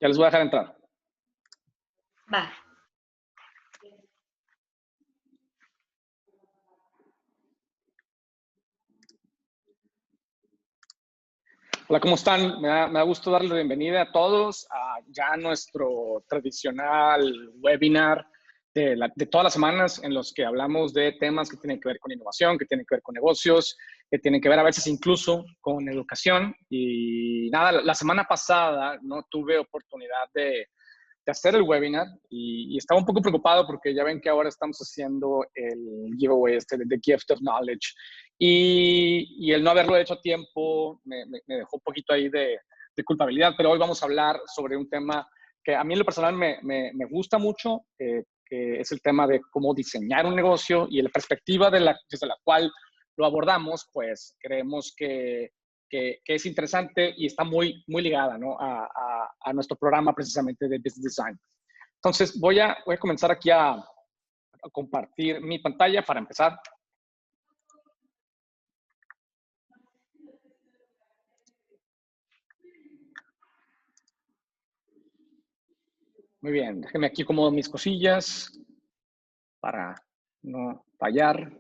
Ya les voy a dejar entrar. Va. Hola, ¿cómo están? Me da gusto darles la bienvenida a todos a ya nuestro tradicional webinar de todas las semanas en los que hablamos de temas que tienen que ver con innovación, que tienen que ver con negocios, que tienen que ver a veces incluso con educación. Y nada, la semana pasada no tuve oportunidad de hacer el webinar y estaba un poco preocupado porque ya ven que ahora estamos haciendo el giveaway de The Gift of Knowledge y el no haberlo hecho a tiempo me dejó un poquito ahí de culpabilidad, pero hoy vamos a hablar sobre un tema que a mí en lo personal me gusta mucho, que es el tema de cómo diseñar un negocio y la perspectiva desde la cual lo abordamos, pues creemos que es interesante y está muy ligada, ¿no? a nuestro programa precisamente de Business Design. Entonces, voy a comenzar aquí a compartir mi pantalla para empezar. Muy bien, déjenme aquí acomodo mis cosillas para no fallar.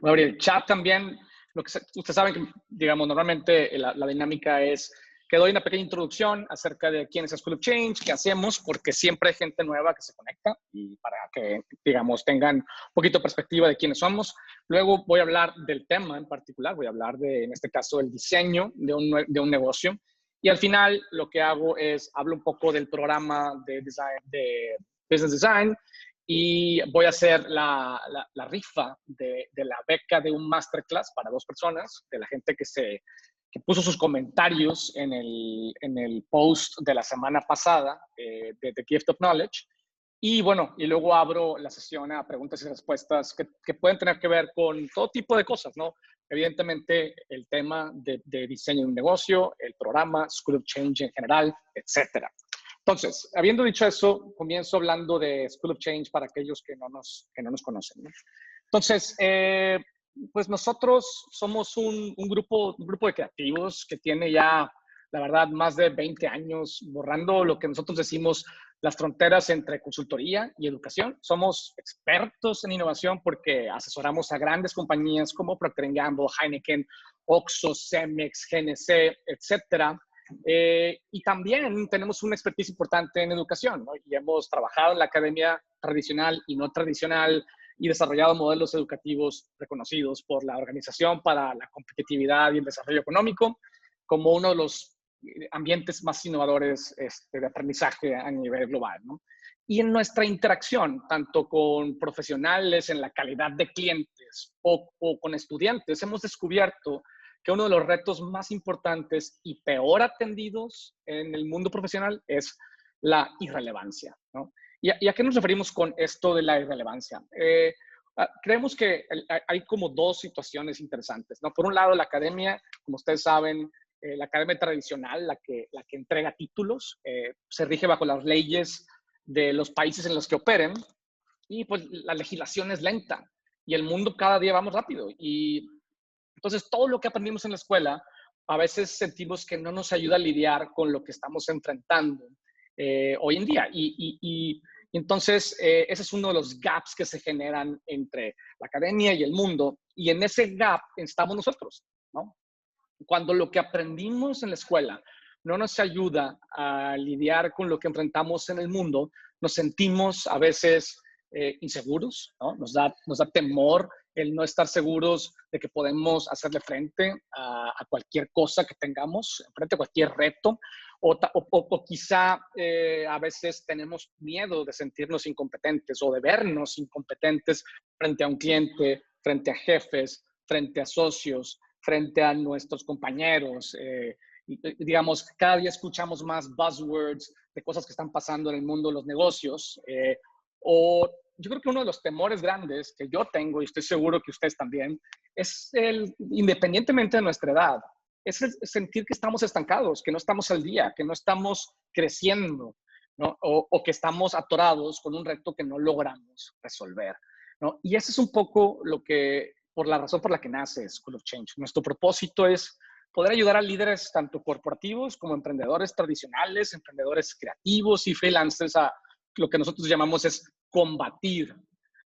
Voy a abrir el chat también. Ustedes saben que, digamos, normalmente la dinámica es que doy una pequeña introducción acerca de quién es School of Change, qué hacemos, porque siempre hay gente nueva que se conecta y para que, digamos, tengan un poquito de perspectiva de quiénes somos. Luego voy a hablar del tema en particular, voy a hablar en este caso, del diseño de un negocio. Y al final lo que hago es, hablo un poco del programa de Business Design, y voy a hacer la rifa de la beca de un masterclass para 2 personas, de la gente que puso sus comentarios en el post de la semana pasada de The Gift of Knowledge. Y bueno, y luego abro la sesión a preguntas y respuestas que pueden tener que ver con todo tipo de cosas, ¿no? Evidentemente, el tema de diseño de un negocio, el programa, School of Change en general, etcétera. Entonces, habiendo dicho eso, comienzo hablando de School of Change para aquellos que no nos conocen, ¿no? Entonces, pues nosotros somos un grupo de creativos que tiene ya, la verdad, más de 20 años borrando lo que nosotros decimos las fronteras entre consultoría y educación. Somos expertos en innovación porque asesoramos a grandes compañías como Procter & Gamble, Heineken, Oxxo, Cemex, GNC, etcétera. Y también tenemos una expertise importante en educación, ¿no? Y hemos trabajado en la academia tradicional y no tradicional y desarrollado modelos educativos reconocidos por la Organización para la Competitividad y el Desarrollo Económico como uno de los ambientes más innovadores de aprendizaje a nivel global, ¿no? Y en nuestra interacción, tanto con profesionales en la calidad de clientes o con estudiantes, hemos descubierto que uno de los retos más importantes y peor atendidos en el mundo profesional es la irrelevancia, ¿no? ¿Y a qué nos referimos con esto de la irrelevancia? Creemos que hay como 2 situaciones interesantes, ¿no? Por un lado, la academia, como ustedes saben, la academia tradicional, la que entrega títulos, se rige bajo las leyes de los países en los que operen y pues la legislación es lenta y el mundo cada día va más rápido. Y entonces, todo lo que aprendimos en la escuela, a veces sentimos que no nos ayuda a lidiar con lo que estamos enfrentando hoy en día. Y entonces, ese es uno de los gaps que se generan entre la academia y el mundo. Y en ese gap estamos nosotros, ¿no? Cuando lo que aprendimos en la escuela no nos ayuda a lidiar con lo que enfrentamos en el mundo, nos sentimos a veces inseguros, ¿no? Nos da temor el no estar seguros de que podemos hacerle frente a cualquier cosa que tengamos, frente a cualquier reto, o quizá a veces tenemos miedo de sentirnos incompetentes o de vernos incompetentes frente a un cliente, frente a jefes, frente a socios, frente a nuestros compañeros. Digamos, cada día escuchamos más buzzwords de cosas que están pasando en el mundo de los negocios. O yo creo que uno de los temores grandes que yo tengo, y estoy seguro que ustedes también, es independientemente de nuestra edad, es el sentir que estamos estancados, que no estamos al día, que no estamos creciendo, ¿no? O que estamos atorados con un reto que no logramos resolver, ¿no? Y ese es un poco por la razón por la que nace School of Change. Nuestro propósito es poder ayudar a líderes tanto corporativos como emprendedores tradicionales, emprendedores creativos y freelancers a lo que nosotros llamamos es combatir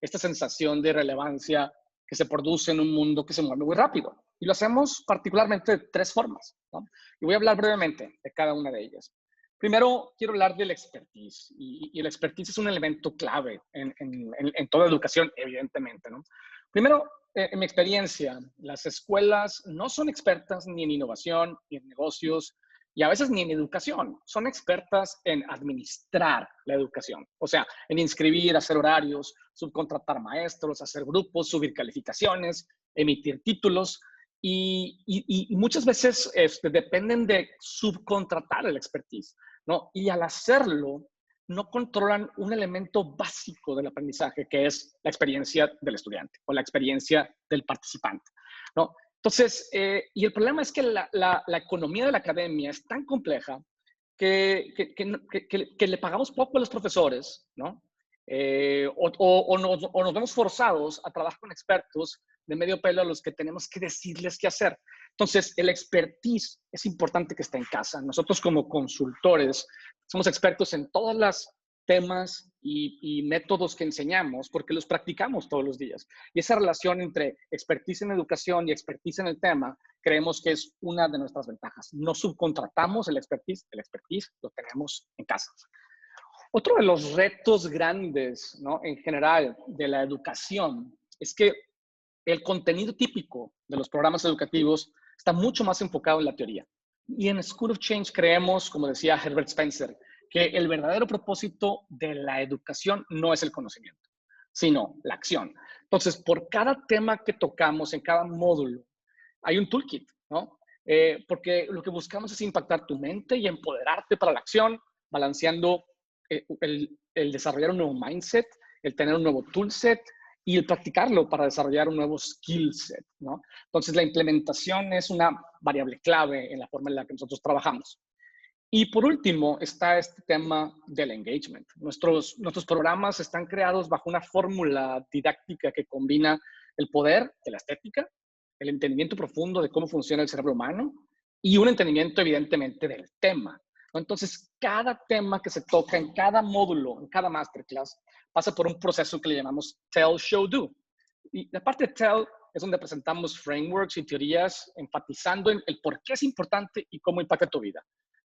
esta sensación de relevancia que se produce en un mundo que se mueve muy rápido. Y lo hacemos particularmente de 3 formas, ¿no? Y voy a hablar brevemente de cada una de ellas. Primero, quiero hablar del expertise. Y el expertise es un elemento clave en toda educación, evidentemente, ¿no? Primero, en mi experiencia, las escuelas no son expertas ni en innovación, ni en negocios, y a veces ni en educación. Son expertas en administrar la educación. O sea, en inscribir, hacer horarios, subcontratar maestros, hacer grupos, subir calificaciones, emitir títulos. Y muchas veces dependen de subcontratar el expertise, ¿no? Y al hacerlo, no controlan un elemento básico del aprendizaje, que es la experiencia del estudiante o la experiencia del participante, ¿no? Entonces, y el problema es que la economía de la academia es tan compleja que le pagamos poco a los profesores, ¿no? O nos vemos forzados a trabajar con expertos de medio pelo a los que tenemos que decirles qué hacer. Entonces, el expertise es importante que esté en casa. Nosotros como consultores somos expertos en todos los temas y métodos que enseñamos porque los practicamos todos los días. Y esa relación entre expertise en educación y expertise en el tema, creemos que es una de nuestras ventajas. No subcontratamos el expertise lo tenemos en casa. Otro de los retos grandes, ¿no?, en general de la educación es que el contenido típico de los programas educativos está mucho más enfocado en la teoría. Y en School of Change creemos, como decía Herbert Spencer, que el verdadero propósito de la educación no es el conocimiento, sino la acción. Entonces, por cada tema que tocamos en cada módulo, hay un toolkit, ¿no? Porque lo que buscamos es impactar tu mente y empoderarte para la acción, balanceando el desarrollar un nuevo mindset, el tener un nuevo toolset y el practicarlo para desarrollar un nuevo skill set, ¿no? Entonces, la implementación es una variable clave en la forma en la que nosotros trabajamos. Y por último, está este tema del engagement. Nuestros programas están creados bajo una fórmula didáctica que combina el poder de la estética, el entendimiento profundo de cómo funciona el cerebro humano y un entendimiento, evidentemente, del tema, ¿no? Entonces, cada tema que se toca en cada módulo, en cada masterclass, pasa por un proceso que le llamamos Tell, Show, Do. Y la parte de Tell es donde presentamos frameworks y teorías enfatizando en el por qué es importante y cómo impacta tu vida.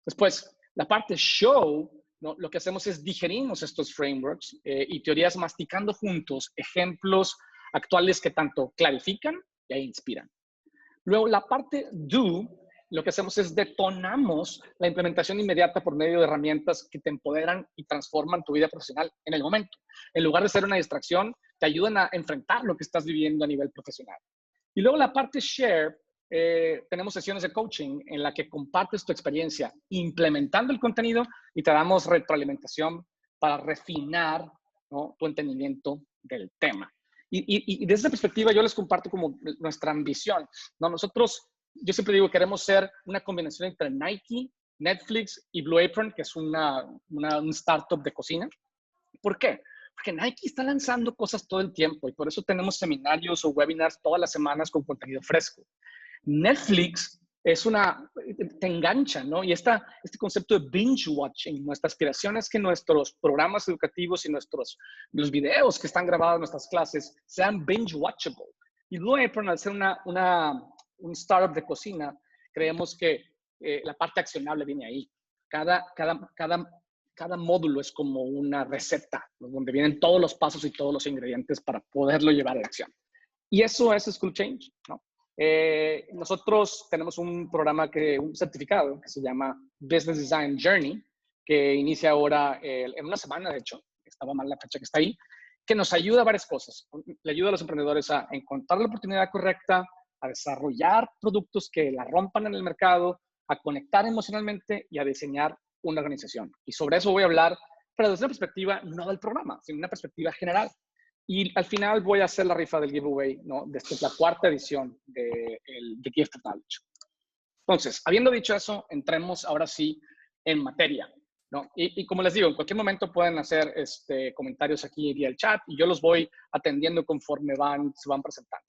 Después, la parte Show, ¿no?, lo que hacemos es digerimos estos frameworks y teorías masticando juntos ejemplos actuales que tanto clarifican e inspiran. Luego, la parte Do, lo que hacemos es detonamos la implementación inmediata por medio de herramientas que te empoderan y transforman tu vida profesional en el momento. En lugar de ser una distracción, te ayudan a enfrentar lo que estás viviendo a nivel profesional. Y luego la parte Share, tenemos sesiones de coaching en la que compartes tu experiencia implementando el contenido y te damos retroalimentación para refinar, ¿no?, tu entendimiento del tema. Y desde esa perspectiva yo les comparto como nuestra ambición, ¿no? Nosotros, yo siempre digo, queremos ser una combinación entre Nike, Netflix y Blue Apron, que es un startup de cocina. ¿Por qué? Porque Nike está lanzando cosas todo el tiempo y por eso tenemos seminarios o webinars todas las semanas con contenido fresco. Netflix te engancha, ¿no? Y este concepto de binge watching, nuestra aspiración es que nuestros programas educativos y los videos que están grabados en nuestras clases sean binge watchable. Y Blue Apron, al ser un startup de cocina, creemos que la parte accionable viene ahí. Cada módulo es como una receta, ¿no?, donde vienen todos los pasos y todos los ingredientes para poderlo llevar a la acción. Y eso es School Change, ¿no? Nosotros tenemos un certificado que se llama Business Design Journey, que inicia ahora en una semana, de hecho, estaba mal la fecha que está ahí, que nos ayuda a varias cosas. Le ayuda a los emprendedores a encontrar la oportunidad correcta, a desarrollar productos que la rompan en el mercado, a conectar emocionalmente y a diseñar una organización. Y sobre eso voy a hablar, pero desde una perspectiva no del programa, sino una perspectiva general. Y al final voy a hacer la rifa del giveaway, ¿no?, desde la 4ª edición de The Gift of Knowledge. Entonces, habiendo dicho eso, entremos ahora sí en materia, ¿no? Y como les digo, en cualquier momento pueden hacer comentarios aquí vía el chat y yo los voy atendiendo conforme se van presentando.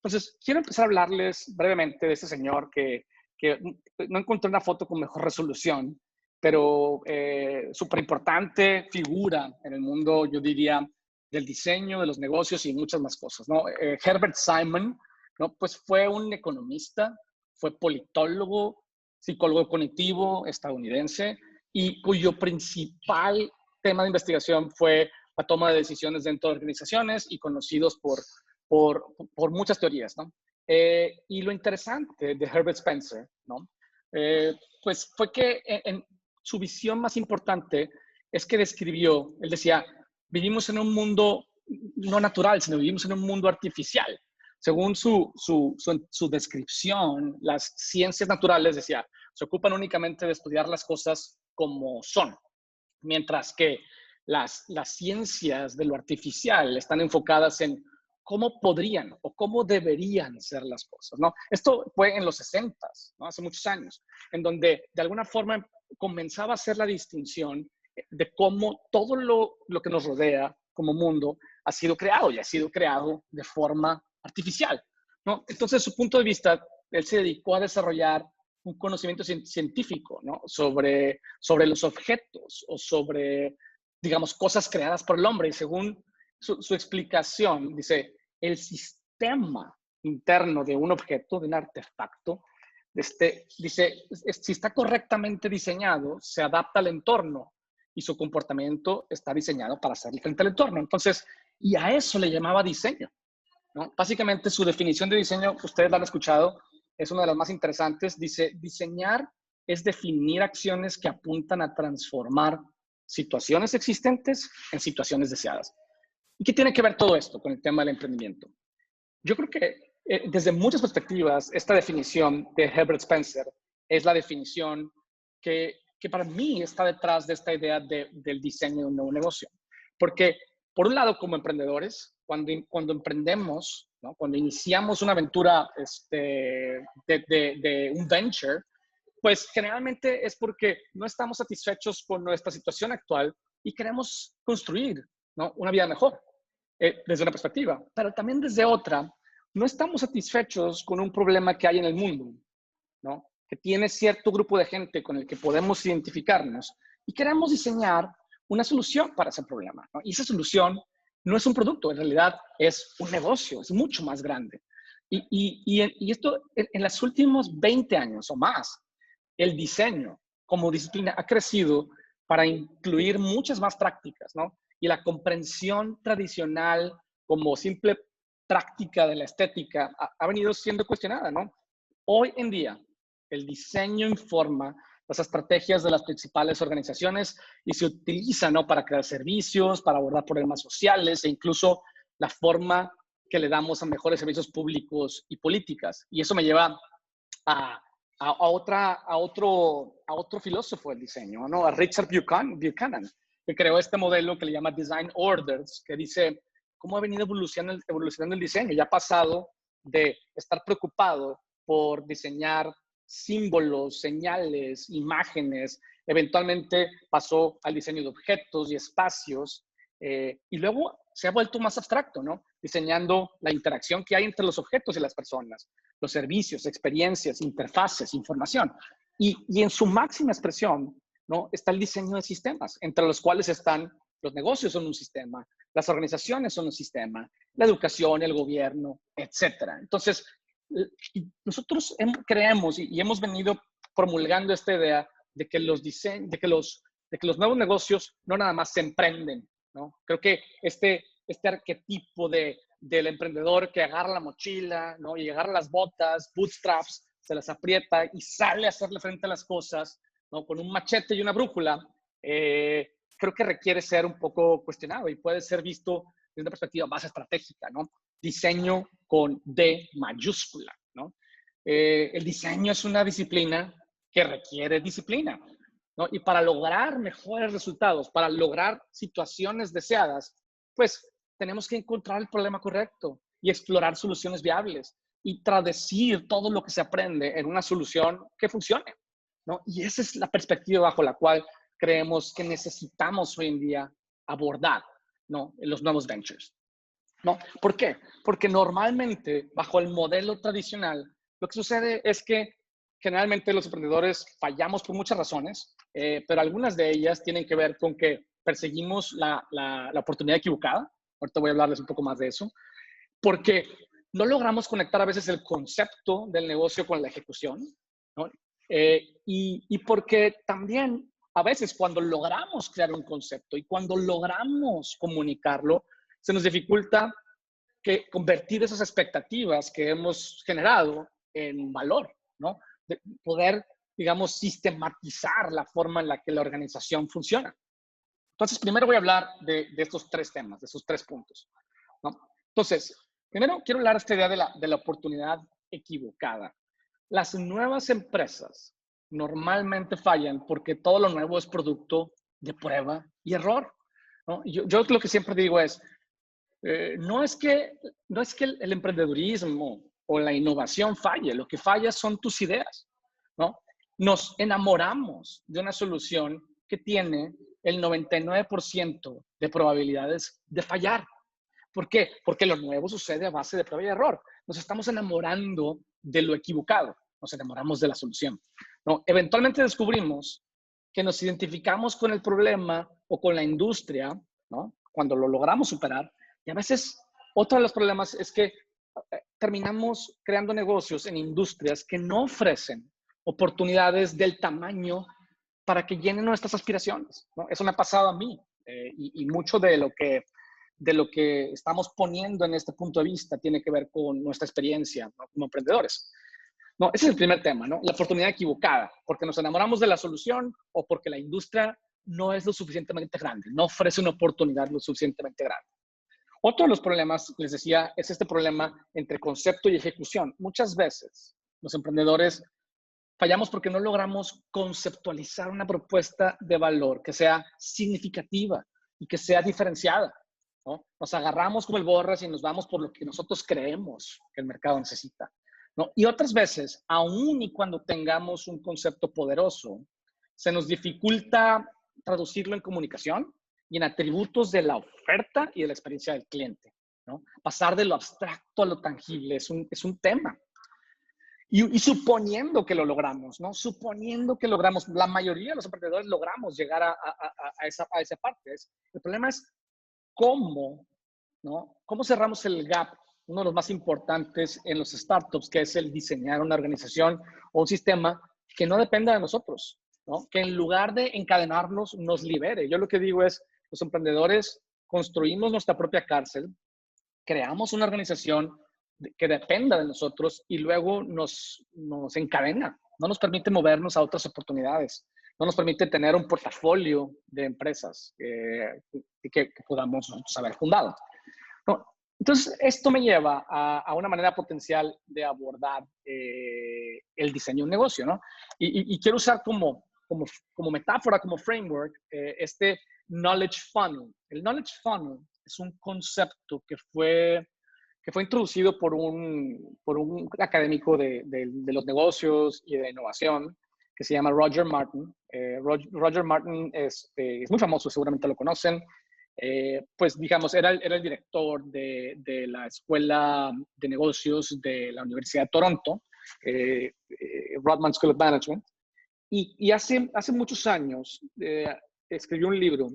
Entonces, quiero empezar a hablarles brevemente de este señor que que no encontré una foto con mejor resolución, pero súper importante figura en el mundo, yo diría, del diseño, de los negocios y muchas más cosas, ¿no? Herbert Simon, ¿no? Pues fue un economista, fue politólogo, psicólogo cognitivo estadounidense y cuyo principal tema de investigación fue la toma de decisiones dentro de organizaciones y conocidos por muchas teorías, ¿no? Y lo interesante de Herbert Spencer, ¿no? Pues fue que en su visión más importante es que describió, él decía, vivimos en un mundo no natural, sino vivimos en un mundo artificial. Según su descripción, las ciencias naturales, decía, se ocupan únicamente de estudiar las cosas como son, mientras que las ciencias de lo artificial están enfocadas en cómo podrían o cómo deberían ser las cosas, ¿no? Esto fue en los 60s, ¿no? Hace muchos años, en donde de alguna forma comenzaba a hacer la distinción de cómo todo lo que nos rodea como mundo ha sido creado y ha sido creado de forma artificial, ¿no? Entonces, su punto de vista, él se dedicó a desarrollar un conocimiento científico, ¿no? sobre los objetos o sobre, digamos, cosas creadas por el hombre. Y según su explicación, dice, el sistema interno de un objeto, de un artefacto, dice, si está correctamente diseñado, se adapta al entorno y su comportamiento está diseñado para hacer frente al entorno. Entonces, y a eso le llamaba diseño, ¿no? Básicamente su definición de diseño, ustedes la han escuchado, es una de las más interesantes. Dice, diseñar es definir acciones que apuntan a transformar situaciones existentes en situaciones deseadas. ¿Y qué tiene que ver todo esto con el tema del emprendimiento? Yo creo que desde muchas perspectivas, esta definición de Herbert Spencer es la definición que para mí está detrás de esta idea del diseño de un nuevo negocio. Porque, por un lado, como emprendedores, cuando emprendemos, ¿no? Cuando iniciamos una aventura de un venture, pues generalmente es porque no estamos satisfechos con nuestra situación actual y queremos construir, ¿no? Una vida mejor, desde una perspectiva, pero también desde otra, no estamos satisfechos con un problema que hay en el mundo, ¿no? Que tiene cierto grupo de gente con el que podemos identificarnos y queremos diseñar una solución para ese problema, ¿no? Y esa solución no es un producto, en realidad es un negocio, es mucho más grande. Y esto en los últimos 20 años o más, el diseño como disciplina ha crecido para incluir muchas más prácticas, ¿no? Y la comprensión tradicional como simple práctica de la estética ha venido siendo cuestionada, ¿no? Hoy en día, el diseño informa las estrategias de las principales organizaciones y se utiliza, ¿no? Para crear servicios, para abordar problemas sociales e incluso la forma que le damos a mejores servicios públicos y políticas. Y eso me lleva a otro filósofo del diseño, ¿no? A Richard Buchanan, que creó este modelo que le llama Design Orders, que dice cómo ha venido evolucionando el diseño. Ya ha pasado de estar preocupado por diseñar símbolos, señales, imágenes, eventualmente pasó al diseño de objetos y espacios, y luego se ha vuelto más abstracto, ¿no? Diseñando la interacción que hay entre los objetos y las personas, los servicios, experiencias, interfaces, información. Y en su máxima expresión, ¿no? Está el diseño de sistemas, entre los cuales están los negocios son un sistema, las organizaciones son un sistema, la educación, el gobierno, etcétera. Entonces, nosotros creemos y hemos venido promulgando esta idea de que de que los nuevos negocios no nada más se emprenden, ¿no? Creo que este arquetipo del emprendedor que agarra la mochila, ¿no? Y agarra las botas, bootstraps, se las aprieta y sale a hacerle frente a las cosas, ¿no? Con un machete y una brújula, creo que requiere ser un poco cuestionado y puede ser visto desde una perspectiva más estratégica, ¿no? Diseño con D mayúscula, ¿no? El diseño es una disciplina que requiere disciplina, ¿no? Y para lograr mejores resultados, para lograr situaciones deseadas, pues tenemos que encontrar el problema correcto y explorar soluciones viables y traducir todo lo que se aprende en una solución que funcione, ¿no? Y esa es la perspectiva bajo la cual creemos que necesitamos hoy en día abordar, ¿no? Los nuevos ventures, ¿no? ¿Por qué? Porque normalmente bajo el modelo tradicional lo que sucede es que generalmente los emprendedores fallamos por muchas razones, pero algunas de ellas tienen que ver con que perseguimos la oportunidad equivocada. Ahorita voy a hablarles un poco más de eso. Porque no logramos conectar a veces el concepto del negocio con la ejecución, ¿no? Y porque también a veces cuando logramos crear un concepto y cuando logramos comunicarlo, se nos dificulta convertir esas expectativas que hemos generado en valor, ¿no? De poder, digamos, sistematizar la forma en la que la organización funciona. Entonces, primero voy a hablar de estos tres temas, de esos tres puntos, ¿no? Entonces, primero quiero hablar de esta idea de la oportunidad equivocada. Las nuevas empresas normalmente fallan porque todo lo nuevo es producto de prueba y error, ¿no? Yo lo que siempre digo es, no es que el emprendedurismo o la innovación falle, lo que falla son tus ideas, ¿no? Nos enamoramos de una solución que tiene el 99% de probabilidades de fallar. ¿Por qué? Porque lo nuevo sucede a base de prueba y error. Nos estamos enamorando de lo equivocado, nos enamoramos de la solución, ¿no? Eventualmente descubrimos que nos identificamos con el problema o con la industria, ¿no? Cuando lo logramos superar. Y a veces, otro de los problemas es que terminamos creando negocios en industrias que no ofrecen oportunidades del tamaño para que llenen nuestras aspiraciones, ¿no? Eso me ha pasado a mí, y mucho de lo que estamos poniendo en este punto de vista tiene que ver con nuestra experiencia, ¿no? Como emprendedores. No, ese es el primer tema, ¿no? La oportunidad equivocada, porque nos enamoramos de la solución o porque la industria no es lo suficientemente grande, no ofrece una oportunidad lo suficientemente grande. Otro de los problemas, les decía, es este problema entre concepto y ejecución. Muchas veces los emprendedores fallamos porque no logramos conceptualizar una propuesta de valor que sea significativa y que sea diferenciada, ¿no? Nos agarramos como el borras y nos vamos por lo que nosotros creemos que el mercado necesita, ¿no? Y otras veces, aun y cuando tengamos un concepto poderoso, se nos dificulta traducirlo en comunicación y en atributos de la oferta y de la experiencia del cliente, ¿no? Pasar de lo abstracto a lo tangible es un tema. Y suponiendo que lo logramos, ¿no? Suponiendo que logramos, la mayoría de los emprendedores logramos llegar a esa parte. El problema es cómo, ¿no? ¿Cómo cerramos el gap? Uno de los más importantes en los startups, que es el diseñar una organización o un sistema que no dependa de nosotros, ¿no? Que en lugar de encadenarnos, nos libere. Yo lo que digo es, los emprendedores construimos nuestra propia cárcel, creamos una organización que dependa de nosotros y luego nos encadena, no nos permite movernos a otras oportunidades, no nos permite tener un portafolio de empresas que podamos nosotros haber fundado, ¿no? Entonces, esto me lleva a una manera potencial de abordar el diseño de un negocio, ¿no? Y quiero usar como metáfora, como framework, este knowledge funnel. El knowledge funnel es un concepto que fue introducido por un académico de los negocios y de innovación que se llama Roger Martin. Roger Martin es muy famoso, seguramente lo conocen. Pues digamos, era el director de la Escuela de Negocios de la Universidad de Toronto, Rotman School of Management. Y hace muchos años escribió un libro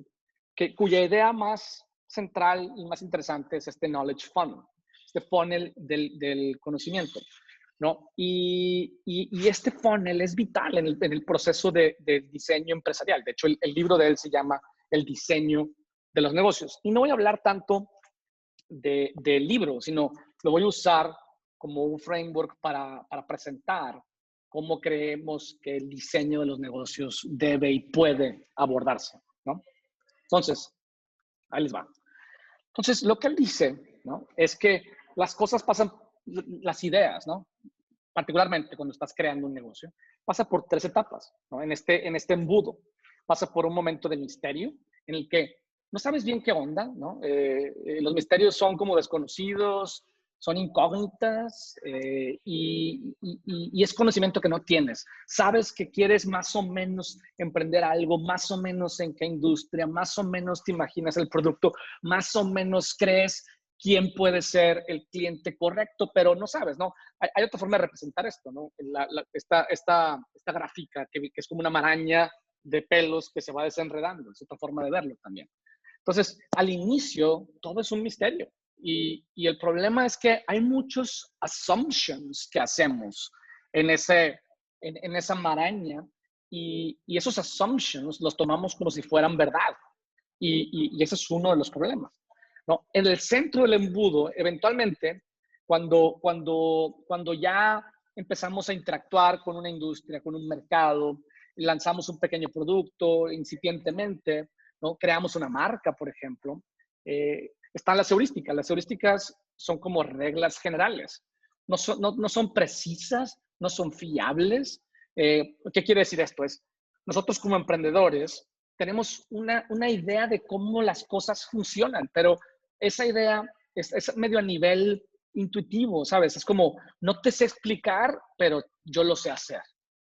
cuya idea más central y más interesante es este knowledge funnel, este funnel del conocimiento, ¿no? Y este funnel es vital en el proceso de diseño empresarial. De hecho, el libro de él se llama El diseño de los negocios. Y no voy a hablar tanto del libro, sino lo voy a usar como un framework para presentar cómo creemos que el diseño de los negocios debe y puede abordarse, ¿no? Entonces, ahí les va. Entonces, lo que él dice, ¿no? Es que las cosas pasan, las ideas, ¿no? Particularmente cuando estás creando un negocio, pasa por tres etapas, ¿no? En este embudo. Pasa por un momento de misterio en el que no sabes bien qué onda, ¿no? Los misterios son como desconocidos, son incógnitas, y es conocimiento que no tienes. Sabes que quieres más o menos emprender algo, más o menos en qué industria, más o menos te imaginas el producto, más o menos crees quién puede ser el cliente correcto, pero no sabes, ¿no? Hay otra forma de representar esto, ¿no? Esta gráfica que es como una maraña de pelos que se va desenredando, es otra forma de verlo también. Entonces, al inicio, todo es un misterio. Y el problema es que hay muchos assumptions que hacemos en esa maraña y esos assumptions los tomamos como si fueran verdad. Y ese es uno de los problemas, ¿no? En el centro del embudo, eventualmente, cuando ya empezamos a interactuar con una industria, con un mercado, lanzamos un pequeño producto incipientemente, ¿no? Creamos una marca, por ejemplo, están las heurísticas. Las heurísticas son como reglas generales. No son precisas, no son fiables. ¿Qué quiere decir esto? Nosotros como emprendedores tenemos una idea de cómo las cosas funcionan, pero esa idea es medio a nivel intuitivo, ¿sabes? Es como, no te sé explicar, pero yo lo sé hacer,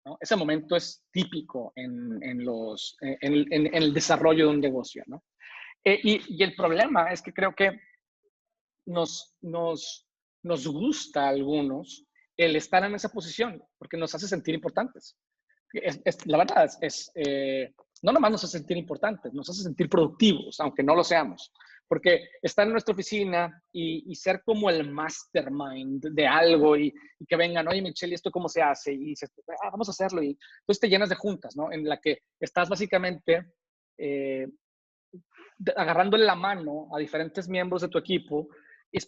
¿no? Ese momento es típico en el desarrollo de un negocio, ¿no? Y el problema es que creo que nos gusta a algunos el estar en esa posición porque nos hace sentir importantes. La verdad no nomás nos hace sentir importantes, nos hace sentir productivos, aunque no lo seamos. Porque estar en nuestra oficina y ser como el mastermind de algo y que vengan, oye, Michelle, ¿y esto cómo se hace? Y dices, vamos a hacerlo. Y entonces te llenas de juntas, ¿no? En la que estás básicamente agarrándole la mano a diferentes miembros de tu equipo,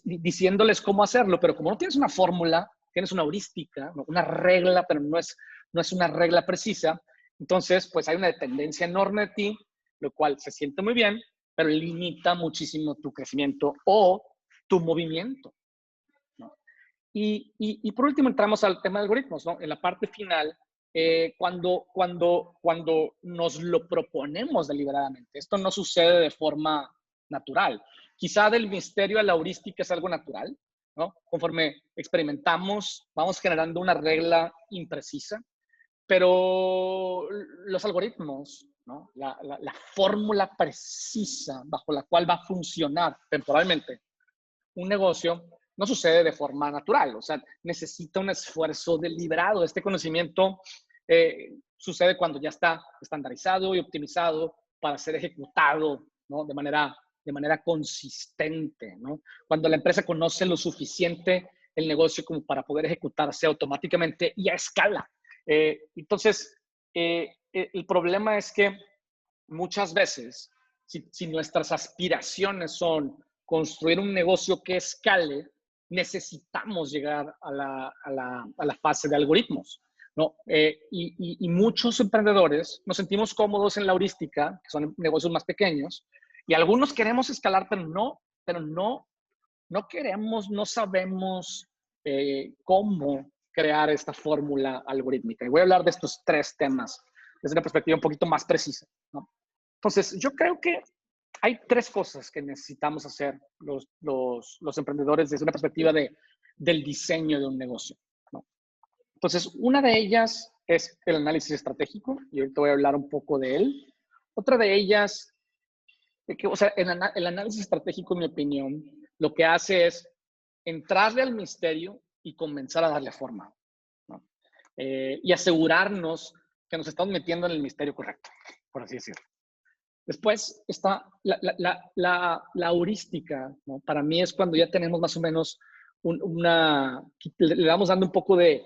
diciéndoles cómo hacerlo, pero como no tienes una fórmula, tienes una heurística, ¿no? Una regla, pero no es una regla precisa, entonces pues hay una dependencia enorme de ti, lo cual se siente muy bien, pero limita muchísimo tu crecimiento o tu movimiento, ¿no? Y por último entramos al tema de algoritmos, ¿no? En la parte final, cuando nos lo proponemos deliberadamente, esto no sucede de forma natural. Quizá del misterio a la heurística es algo natural, ¿no? Conforme experimentamos, vamos generando una regla imprecisa, pero los algoritmos, ¿no? La fórmula precisa bajo la cual va a funcionar temporalmente un negocio no sucede de forma natural, o sea, necesita un esfuerzo deliberado. Este conocimiento sucede cuando ya está estandarizado y optimizado para ser ejecutado, ¿no? de manera consistente, ¿no? Cuando la empresa conoce lo suficiente el negocio como para poder ejecutarse automáticamente y a escala. Entonces, el problema es que muchas veces, si nuestras aspiraciones son construir un negocio que escale, necesitamos llegar a la fase de algoritmos, ¿no? Y muchos emprendedores nos sentimos cómodos en la heurística, que son negocios más pequeños, y algunos queremos escalar, pero no queremos, no sabemos cómo crear esta fórmula algorítmica. Y voy a hablar de estos 3 temas desde una perspectiva un poquito más precisa, ¿no? Entonces, yo creo que hay 3 cosas que necesitamos hacer los emprendedores desde una perspectiva del diseño de un negocio, ¿no? Entonces, una de ellas es el análisis estratégico, y ahorita voy a hablar un poco de él. Otra de ellas, o sea, el análisis estratégico, en mi opinión, lo que hace es entrarle al misterio y comenzar a darle forma, ¿no? Y asegurarnos que nos estamos metiendo en el misterio correcto, por así decirlo. Después está la heurística, ¿no? Para mí es cuando ya tenemos más o menos le vamos dando un poco de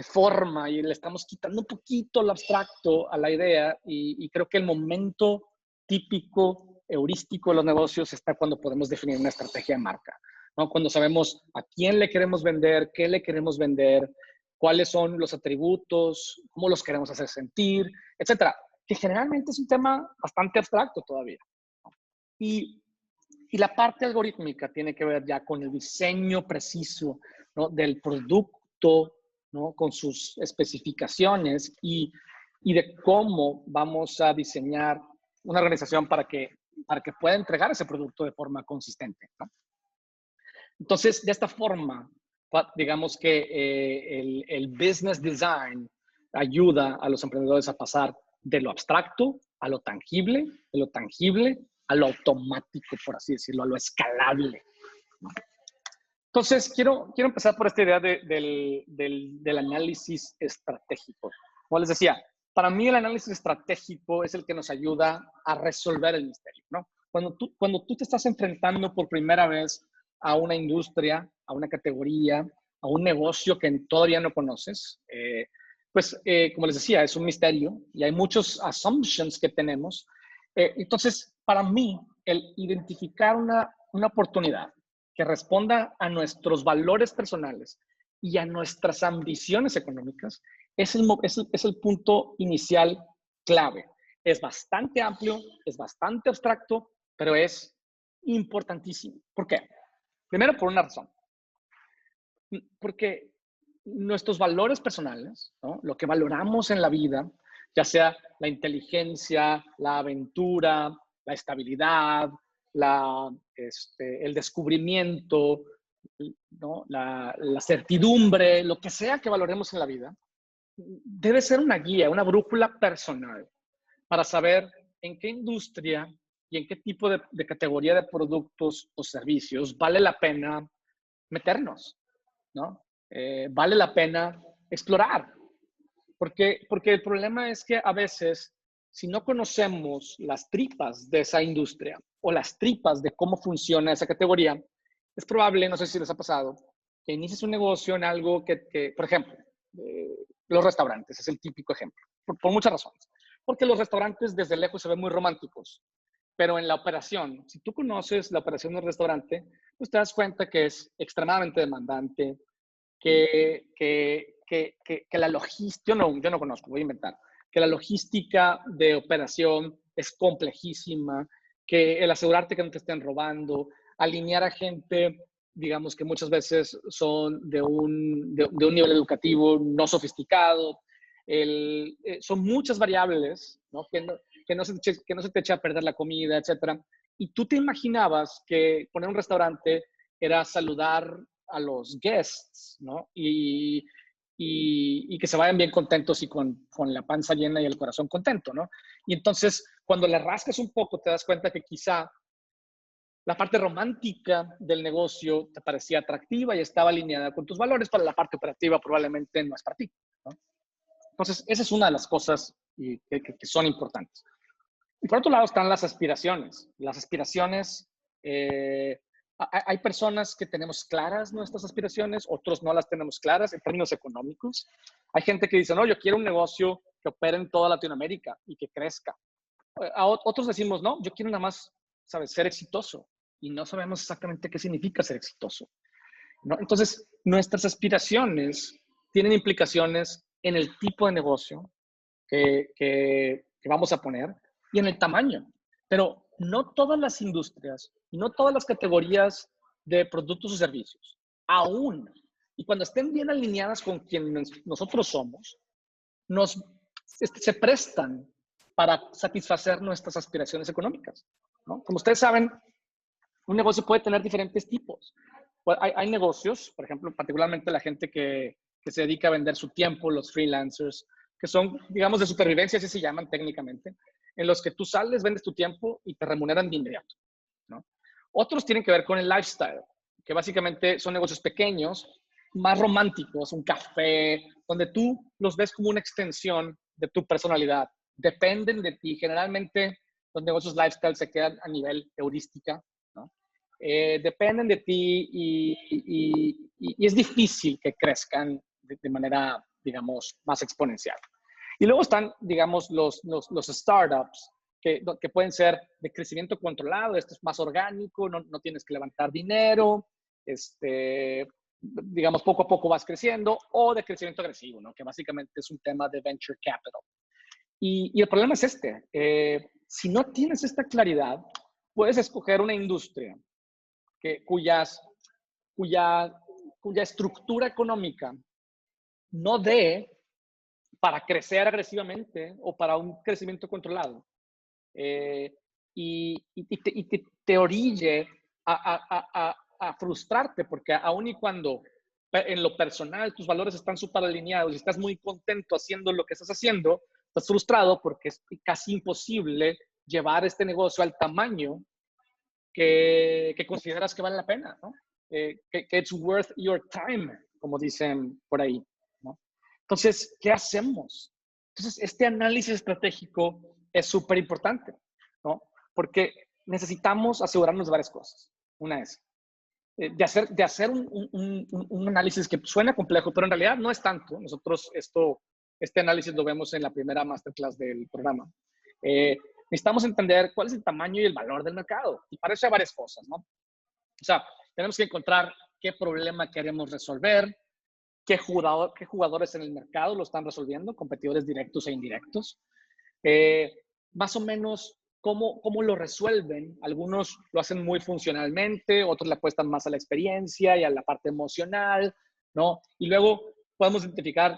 forma y le estamos quitando un poquito lo abstracto a la idea y creo que el momento típico heurístico de los negocios está cuando podemos definir una estrategia de marca, ¿no? Cuando sabemos a quién le queremos vender, qué le queremos vender, cuáles son los atributos, cómo los queremos hacer sentir, etcétera, que generalmente es un tema bastante abstracto todavía, ¿no? Y la parte algorítmica tiene que ver ya con el diseño preciso, ¿no? Del producto, ¿no? Con sus especificaciones y de cómo vamos a diseñar una organización para que pueda entregar ese producto de forma consistente, ¿no? Entonces, de esta forma, digamos que el business design ayuda a los emprendedores a pasar de lo abstracto a lo tangible, de lo tangible a lo automático, por así decirlo, a lo escalable. Entonces, quiero empezar por esta idea del análisis estratégico. Como les decía, para mí el análisis estratégico es el que nos ayuda a resolver el misterio, ¿no? Cuando tú te estás enfrentando por primera vez a una industria, a una categoría, a un negocio que todavía no conoces, como les decía, es un misterio y hay muchos assumptions que tenemos. Entonces, para mí, el identificar una oportunidad que responda a nuestros valores personales y a nuestras ambiciones económicas es el punto inicial clave. Es bastante amplio, es bastante abstracto, pero es importantísimo. ¿Por qué? Primero, por una razón. Porque nuestros valores personales, ¿no? Lo que valoramos en la vida, ya sea la inteligencia, la aventura, la estabilidad, el descubrimiento, ¿no? La certidumbre, lo que sea que valoremos en la vida, debe ser una guía, una brújula personal para saber en qué industria y en qué tipo de categoría de productos o servicios vale la pena meternos, ¿no? Vale la pena explorar. Porque el problema es que a veces, si no conocemos las tripas de esa industria o las tripas de cómo funciona esa categoría, es probable, no sé si les ha pasado, que inicies un negocio en algo que por ejemplo, los restaurantes es el típico ejemplo, por muchas razones. Porque los restaurantes desde lejos se ven muy románticos, pero en la operación, si tú conoces la operación de un restaurante, pues te das cuenta que es extremadamente demandante, que la logística, yo no conozco, voy a inventar, que la logística de operación es complejísima, que el asegurarte que no te estén robando, alinear a gente, digamos que muchas veces son de un nivel educativo no sofisticado, son muchas variables, ¿no? Que no se te echa a perder la comida, etcétera. Y tú te imaginabas que poner un restaurante era saludar a los guests, ¿no? Y que se vayan bien contentos y con la panza llena y el corazón contento, ¿no? Y entonces, cuando le rascas un poco, te das cuenta que quizá la parte romántica del negocio te parecía atractiva y estaba alineada con tus valores, pero la parte operativa probablemente no es para ti, ¿no? Entonces, esa es una de las cosas que son importantes. Y por otro lado están las aspiraciones. Las aspiraciones, hay personas que tenemos claras nuestras aspiraciones, otros no las tenemos claras en términos económicos. Hay gente que dice, no, yo quiero un negocio que opere en toda Latinoamérica y que crezca. Otros decimos, no, yo quiero nada más, ¿sabes?, ser exitoso. Y no sabemos exactamente qué significa ser exitoso, ¿no? Entonces, nuestras aspiraciones tienen implicaciones en el tipo de negocio que vamos a poner y en el tamaño. Pero no todas las industrias y no todas las categorías de productos o servicios, aún, y cuando estén bien alineadas con quienes nosotros somos, se prestan para satisfacer nuestras aspiraciones económicas, ¿no? Como ustedes saben, un negocio puede tener diferentes tipos. Hay negocios, por ejemplo, particularmente la gente que se dedica a vender su tiempo, los freelancers, que son, digamos, de supervivencia, así se llaman técnicamente, en los que tú sales, vendes tu tiempo y te remuneran de inmediato, ¿no? Otros tienen que ver con el lifestyle, que básicamente son negocios pequeños, más románticos, un café, donde tú los ves como una extensión de tu personalidad. Dependen de ti. Generalmente los negocios lifestyle se quedan a nivel heurística, ¿no? Dependen de ti y es difícil que crezcan de manera, digamos, más exponencial. Y luego están, digamos, los startups, que pueden ser de crecimiento controlado. Esto es más orgánico, no tienes que levantar dinero, digamos, poco a poco vas creciendo, o de crecimiento agresivo, ¿no? Que básicamente es un tema de venture capital. Y el problema es si no tienes esta claridad, puedes escoger una industria cuya estructura económica no dé para crecer agresivamente o para un crecimiento controlado. Y te orille a frustrarte, porque aun y cuando en lo personal tus valores están súper alineados y estás muy contento haciendo lo que estás haciendo, estás frustrado porque es casi imposible llevar este negocio al tamaño que consideras que vale la pena, ¿no? que it's worth your time, como dicen por ahí, ¿no? Entonces, ¿qué hacemos? Entonces, este análisis estratégico es súper importante, ¿no? Porque necesitamos asegurarnos de varias cosas. Una es de hacer un análisis que suena complejo, pero en realidad no es tanto. Nosotros este análisis lo vemos en la primera masterclass del programa. Necesitamos entender cuál es el tamaño y el valor del mercado. Y para eso hay varias cosas, ¿no? O sea, tenemos que encontrar qué problema queremos resolver, qué jugadores en el mercado lo están resolviendo, competidores directos e indirectos. Más o menos cómo lo resuelven. Algunos lo hacen muy funcionalmente, otros le apuestan más a la experiencia y a la parte emocional, ¿no? Y luego podemos identificar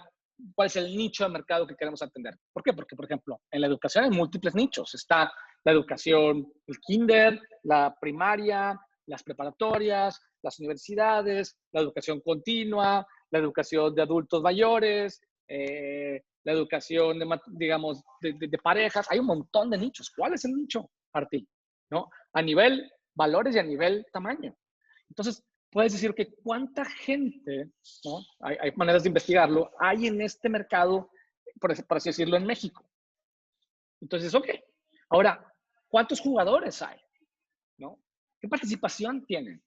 cuál es el nicho de mercado que queremos atender. ¿Por qué? Porque, por ejemplo, en la educación hay múltiples nichos. Está la educación, el kinder, la primaria, las preparatorias, las universidades, la educación continua, la educación de adultos mayores, la educación, digamos, de parejas. Hay un montón de nichos. ¿Cuál es el nicho para ti? ¿No? A nivel valores y a nivel tamaño. Entonces, puedes decir que cuánta gente, ¿no? Hay maneras de investigarlo, hay en este mercado, por así decirlo, en México. Entonces, ok. Ahora, ¿cuántos jugadores hay? ¿No? ¿Qué participación tienen?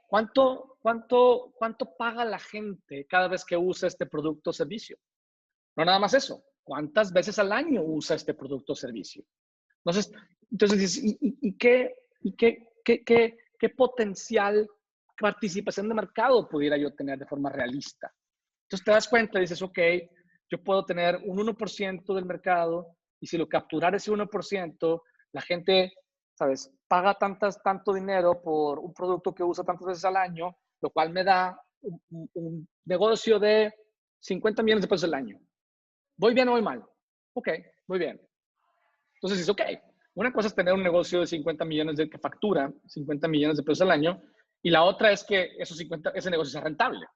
¿Cuánto paga la gente cada vez que usa este producto o servicio? No nada más eso. ¿Cuántas veces al año usa este producto o servicio? Entonces ¿qué potencial participación de mercado pudiera yo tener de forma realista? Entonces te das cuenta y dices, ok, yo puedo tener un 1% del mercado y si lo capturar ese 1%, la gente, ¿sabes? Paga tanto dinero por un producto que usa tantas veces al año, lo cual me da un negocio de 50 millones de pesos al año. ¿Voy bien o voy mal? Ok, muy bien. Entonces dices, ok, una cosa es tener un negocio de 50 millones que factura 50 millones de pesos al año y la otra es que ese negocio sea rentable.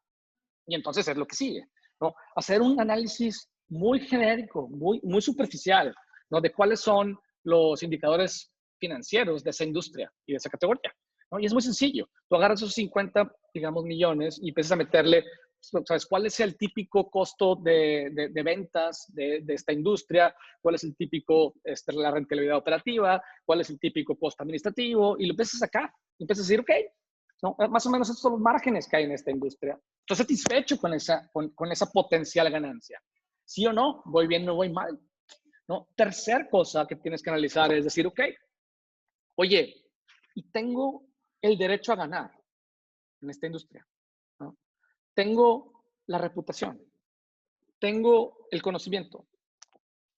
Y entonces es lo que sigue, ¿no? Hacer un análisis muy genérico, muy superficial, ¿no? De cuáles son los indicadores financieros de esa industria y de esa categoría, ¿no? Y es muy sencillo. Tú agarras esos 50, digamos, millones y empiezas a meterle, ¿sabes? ¿Cuál es el típico costo de ventas de esta industria? ¿Cuál es el típico, la rentabilidad operativa? ¿Cuál es el típico costo administrativo? Y lo empiezas a sacar. Y empiezas a decir, ok, ¿no? Más o menos estos son los márgenes que hay en esta industria. Estoy satisfecho con esa potencial ganancia. ¿Sí o no? ¿Voy bien o voy mal? ¿No? Tercer cosa que tienes que analizar es decir, ok, oye, y tengo el derecho a ganar en esta industria, ¿no? Tengo la reputación, tengo el conocimiento,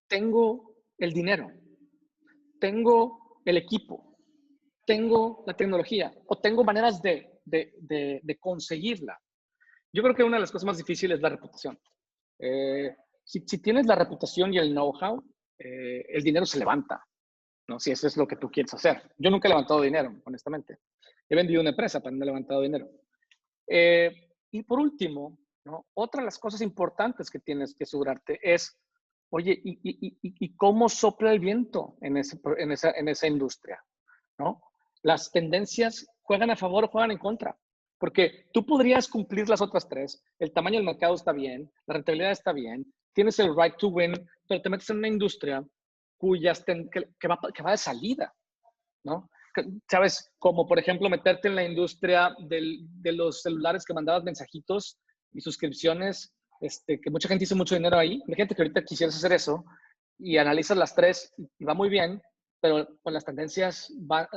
tengo el dinero, tengo el equipo, tengo la tecnología o tengo maneras de conseguirla. Yo creo que una de las cosas más difíciles es la reputación. Si tienes la reputación y el know-how, el dinero se levanta, ¿no? Si eso es lo que tú quieres hacer. Yo nunca he levantado dinero, honestamente. He vendido una empresa, pero no he levantado dinero. Y por último, ¿no? Otra de las cosas importantes que tienes que asegurarte es, oye, ¿y cómo sopla el viento en esa industria? ¿No? Las tendencias juegan a favor o juegan en contra. Porque tú podrías cumplir las otras tres. El tamaño del mercado está bien, la rentabilidad está bien, tienes el right to win, pero te metes en una industria que va de salida, ¿no? ¿Sabes? Como por ejemplo meterte en la industria de los celulares que mandabas mensajitos y suscripciones, que mucha gente hizo mucho dinero ahí. Imagínate que ahorita quisieras hacer eso y analizas las tres y va muy bien, pero pues, las tendencias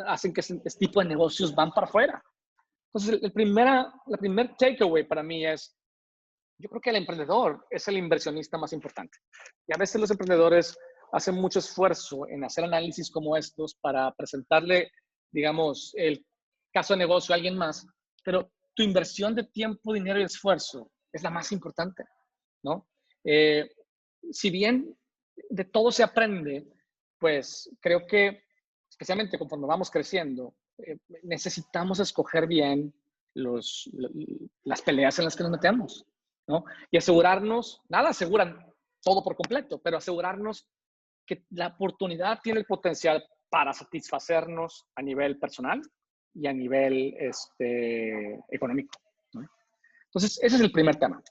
hacen que ese tipo de negocios van para afuera. Entonces, el primer takeaway para mí es, yo creo que el emprendedor es el inversionista más importante. Y a veces los emprendedores hacen mucho esfuerzo en hacer análisis como estos para presentarle, digamos, el caso de negocio a alguien más, pero tu inversión de tiempo, dinero y esfuerzo es la más importante, ¿no? Si bien de todo se aprende, pues creo que, especialmente conforme vamos creciendo, necesitamos escoger bien las peleas en las que nos metemos, ¿no? Y asegurarnos, nada aseguran todo por completo, pero asegurarnos que la oportunidad tiene el potencial para satisfacernos a nivel personal y a nivel económico, ¿no? Entonces, ese es el primer tema.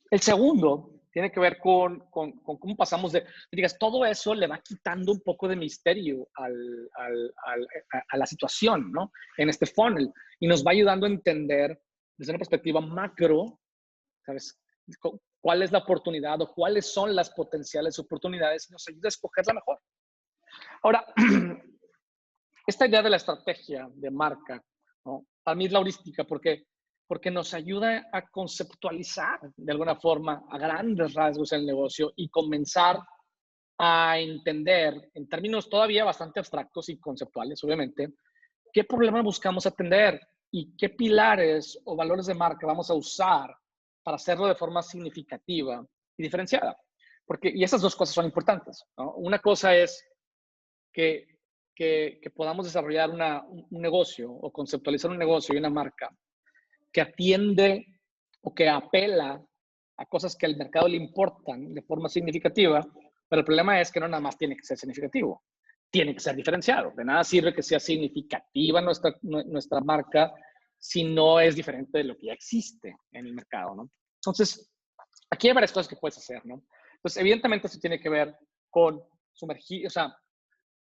El segundo tiene que ver con cómo pasamos digas, todo eso le va quitando un poco de misterio a la situación, ¿no? En este funnel, y nos va ayudando a entender desde una perspectiva macro, ¿sabes? ¿Cuál es la oportunidad o cuáles son las potenciales oportunidades? Y nos ayuda a escoger la mejor. Ahora, esta idea de la estrategia de marca, ¿no? Para mí es la heurística porque nos ayuda a conceptualizar de alguna forma a grandes rasgos el negocio y comenzar a entender en términos todavía bastante abstractos y conceptuales, obviamente, qué problema buscamos atender y qué pilares o valores de marca vamos a usar para hacerlo de forma significativa y diferenciada. Y esas dos cosas son importantes, ¿no? Una cosa es que podamos desarrollar un negocio o conceptualizar un negocio y una marca que atiende o que apela a cosas que al mercado le importan de forma significativa, pero el problema es que no nada más tiene que ser significativo, tiene que ser diferenciado. De nada sirve que sea significativa nuestra marca si no es diferente de lo que ya existe en el mercado, ¿no? Entonces, aquí hay varias cosas que puedes hacer, ¿no? Entonces, evidentemente, eso tiene que ver con sumergir, o sea,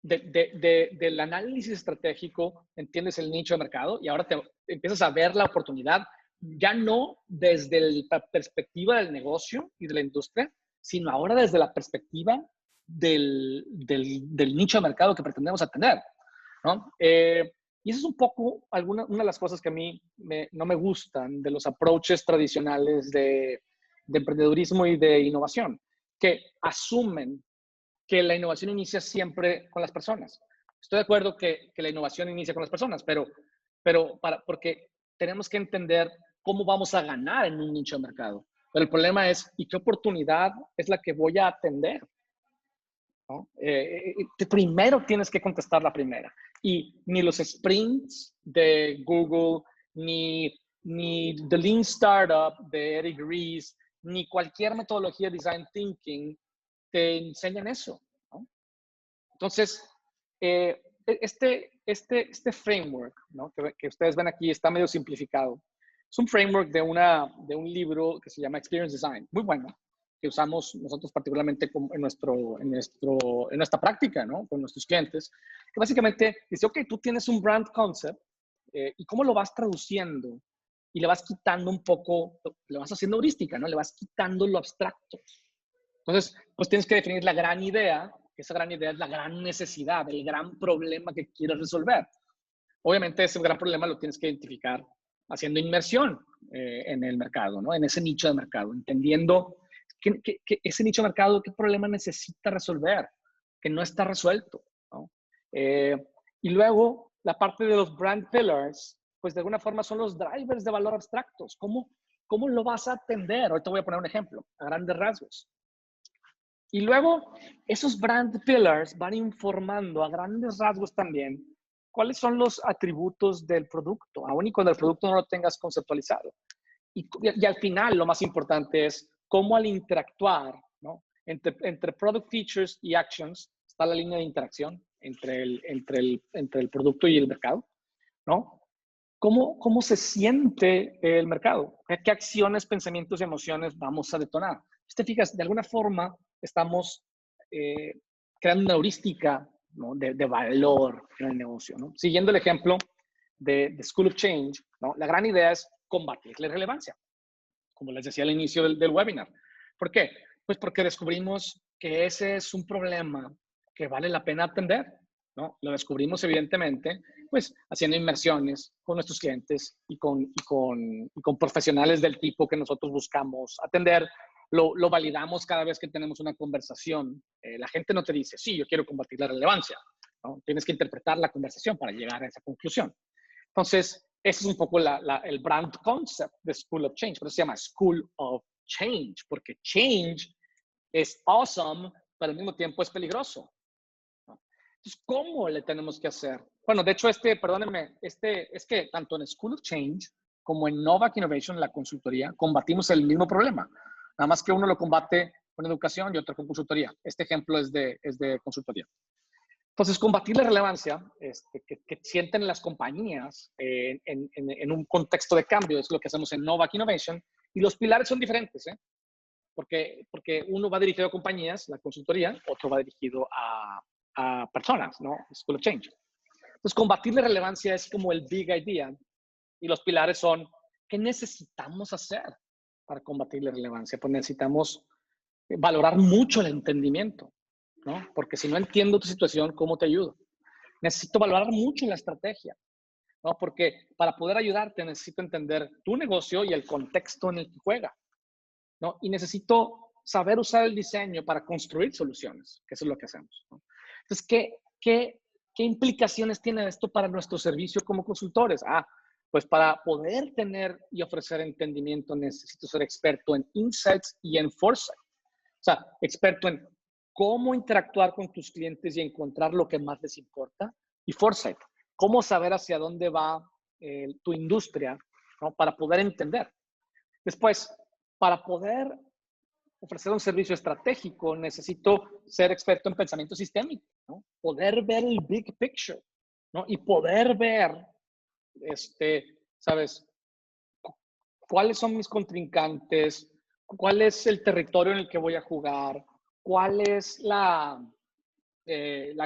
del análisis estratégico, entiendes el nicho de mercado y ahora te empiezas a ver la oportunidad, ya no desde la perspectiva del negocio y de la industria, sino ahora desde la perspectiva del nicho de mercado que pretendemos atender, ¿no? Y eso es un poco una de las cosas que a mí no me gustan de los approaches tradicionales de emprendedurismo y de innovación, que asumen que la innovación inicia siempre con las personas. Estoy de acuerdo que la innovación inicia con las personas, porque tenemos que entender cómo vamos a ganar en un nicho de mercado. Pero el problema es, ¿y qué oportunidad es la que voy a atender? ¿No? Primero tienes que contestar la primera. Y ni los sprints de Google, ni The Lean Startup de Eric Ries, ni cualquier metodología de Design Thinking te enseñan eso, ¿no? Entonces, este framework, ¿no? que ustedes ven aquí está medio simplificado. Es un framework de un libro que se llama Experience Design, muy bueno, que usamos nosotros particularmente en nuestra práctica, ¿no? Con nuestros clientes, que básicamente dice, ok, tú tienes un brand concept y cómo lo vas traduciendo y le vas quitando un poco, le vas haciendo heurística, ¿no? Le vas quitando lo abstracto. Entonces, pues tienes que definir la gran idea, que esa gran idea es la gran necesidad, el gran problema que quieres resolver. Obviamente ese gran problema lo tienes que identificar haciendo inmersión en el mercado, ¿no? En ese nicho de mercado, entendiendo que ese nicho de mercado, qué problema necesita resolver, que no está resuelto, ¿no? Y luego, la parte de los brand pillars, pues de alguna forma son los drivers de valor abstractos. ¿Cómo lo vas a atender? Ahorita voy a poner un ejemplo, a grandes rasgos. Y luego, esos brand pillars van informando a grandes rasgos también cuáles son los atributos del producto, aun y cuando el producto no lo tengas conceptualizado. Y al final, lo más importante es cómo al interactuar, ¿no? Entre product features y actions está la línea de interacción entre el producto y el mercado, ¿no? ¿Cómo se siente el mercado? ¿Qué acciones, pensamientos y emociones vamos a detonar? Si te fijas, de alguna forma estamos creando una heurística, ¿no? de valor en el negocio, ¿no? Siguiendo el ejemplo de School of Change, ¿no? La gran idea es combatir la irrelevancia, como les decía al inicio del webinar. ¿Por qué? Pues porque descubrimos que ese es un problema que vale la pena atender, ¿no? Lo descubrimos evidentemente, pues haciendo inmersiones con nuestros clientes y con profesionales del tipo que nosotros buscamos atender. Lo validamos cada vez que tenemos una conversación. La gente no te dice, sí, yo quiero combatir la relevancia, ¿no? Tienes que interpretar la conversación para llegar a esa conclusión. Entonces, ese es un poco el brand concept de School of Change, pero se llama School of Change, porque change es awesome, pero al mismo tiempo es peligroso, ¿no? Entonces, ¿cómo le tenemos que hacer? Bueno, de hecho, perdónenme, es que tanto en School of Change como en Novak Innovation, la consultoría, combatimos el mismo problema. Nada más que uno lo combate con educación y otro con consultoría. Este ejemplo es de consultoría. Entonces, combatir la relevancia que sienten las compañías en un contexto de cambio es lo que hacemos en Novak Innovation. Y los pilares son diferentes, ¿eh? Porque uno va dirigido a compañías, la consultoría, otro va dirigido a personas, ¿no? School of Change. Entonces, combatir la relevancia es como el big idea. Y los pilares son, ¿qué necesitamos hacer para combatir la relevancia? Pues necesitamos valorar mucho el entendimiento, ¿no? Porque si no entiendo tu situación, ¿cómo te ayudo? Necesito valorar mucho la estrategia, ¿no? Porque para poder ayudarte necesito entender tu negocio y el contexto en el que juega, ¿no? Y necesito saber usar el diseño para construir soluciones, que eso es lo que hacemos, ¿no? Entonces, ¿qué implicaciones tiene esto para nuestro servicio como consultores? Pues para poder tener y ofrecer entendimiento necesito ser experto en insights y en foresight. O sea, experto en cómo interactuar con tus clientes y encontrar lo que más les importa. Y foresight, cómo saber hacia dónde va tu industria, ¿no? Para poder entender. Después, para poder ofrecer un servicio estratégico, necesito ser experto en pensamiento sistémico, ¿no? Poder ver el big picture, ¿no? Y poder ver, ¿sabes? ¿Cuáles son mis contrincantes? ¿Cuál es el territorio en el que voy a jugar? ¿Cuál es la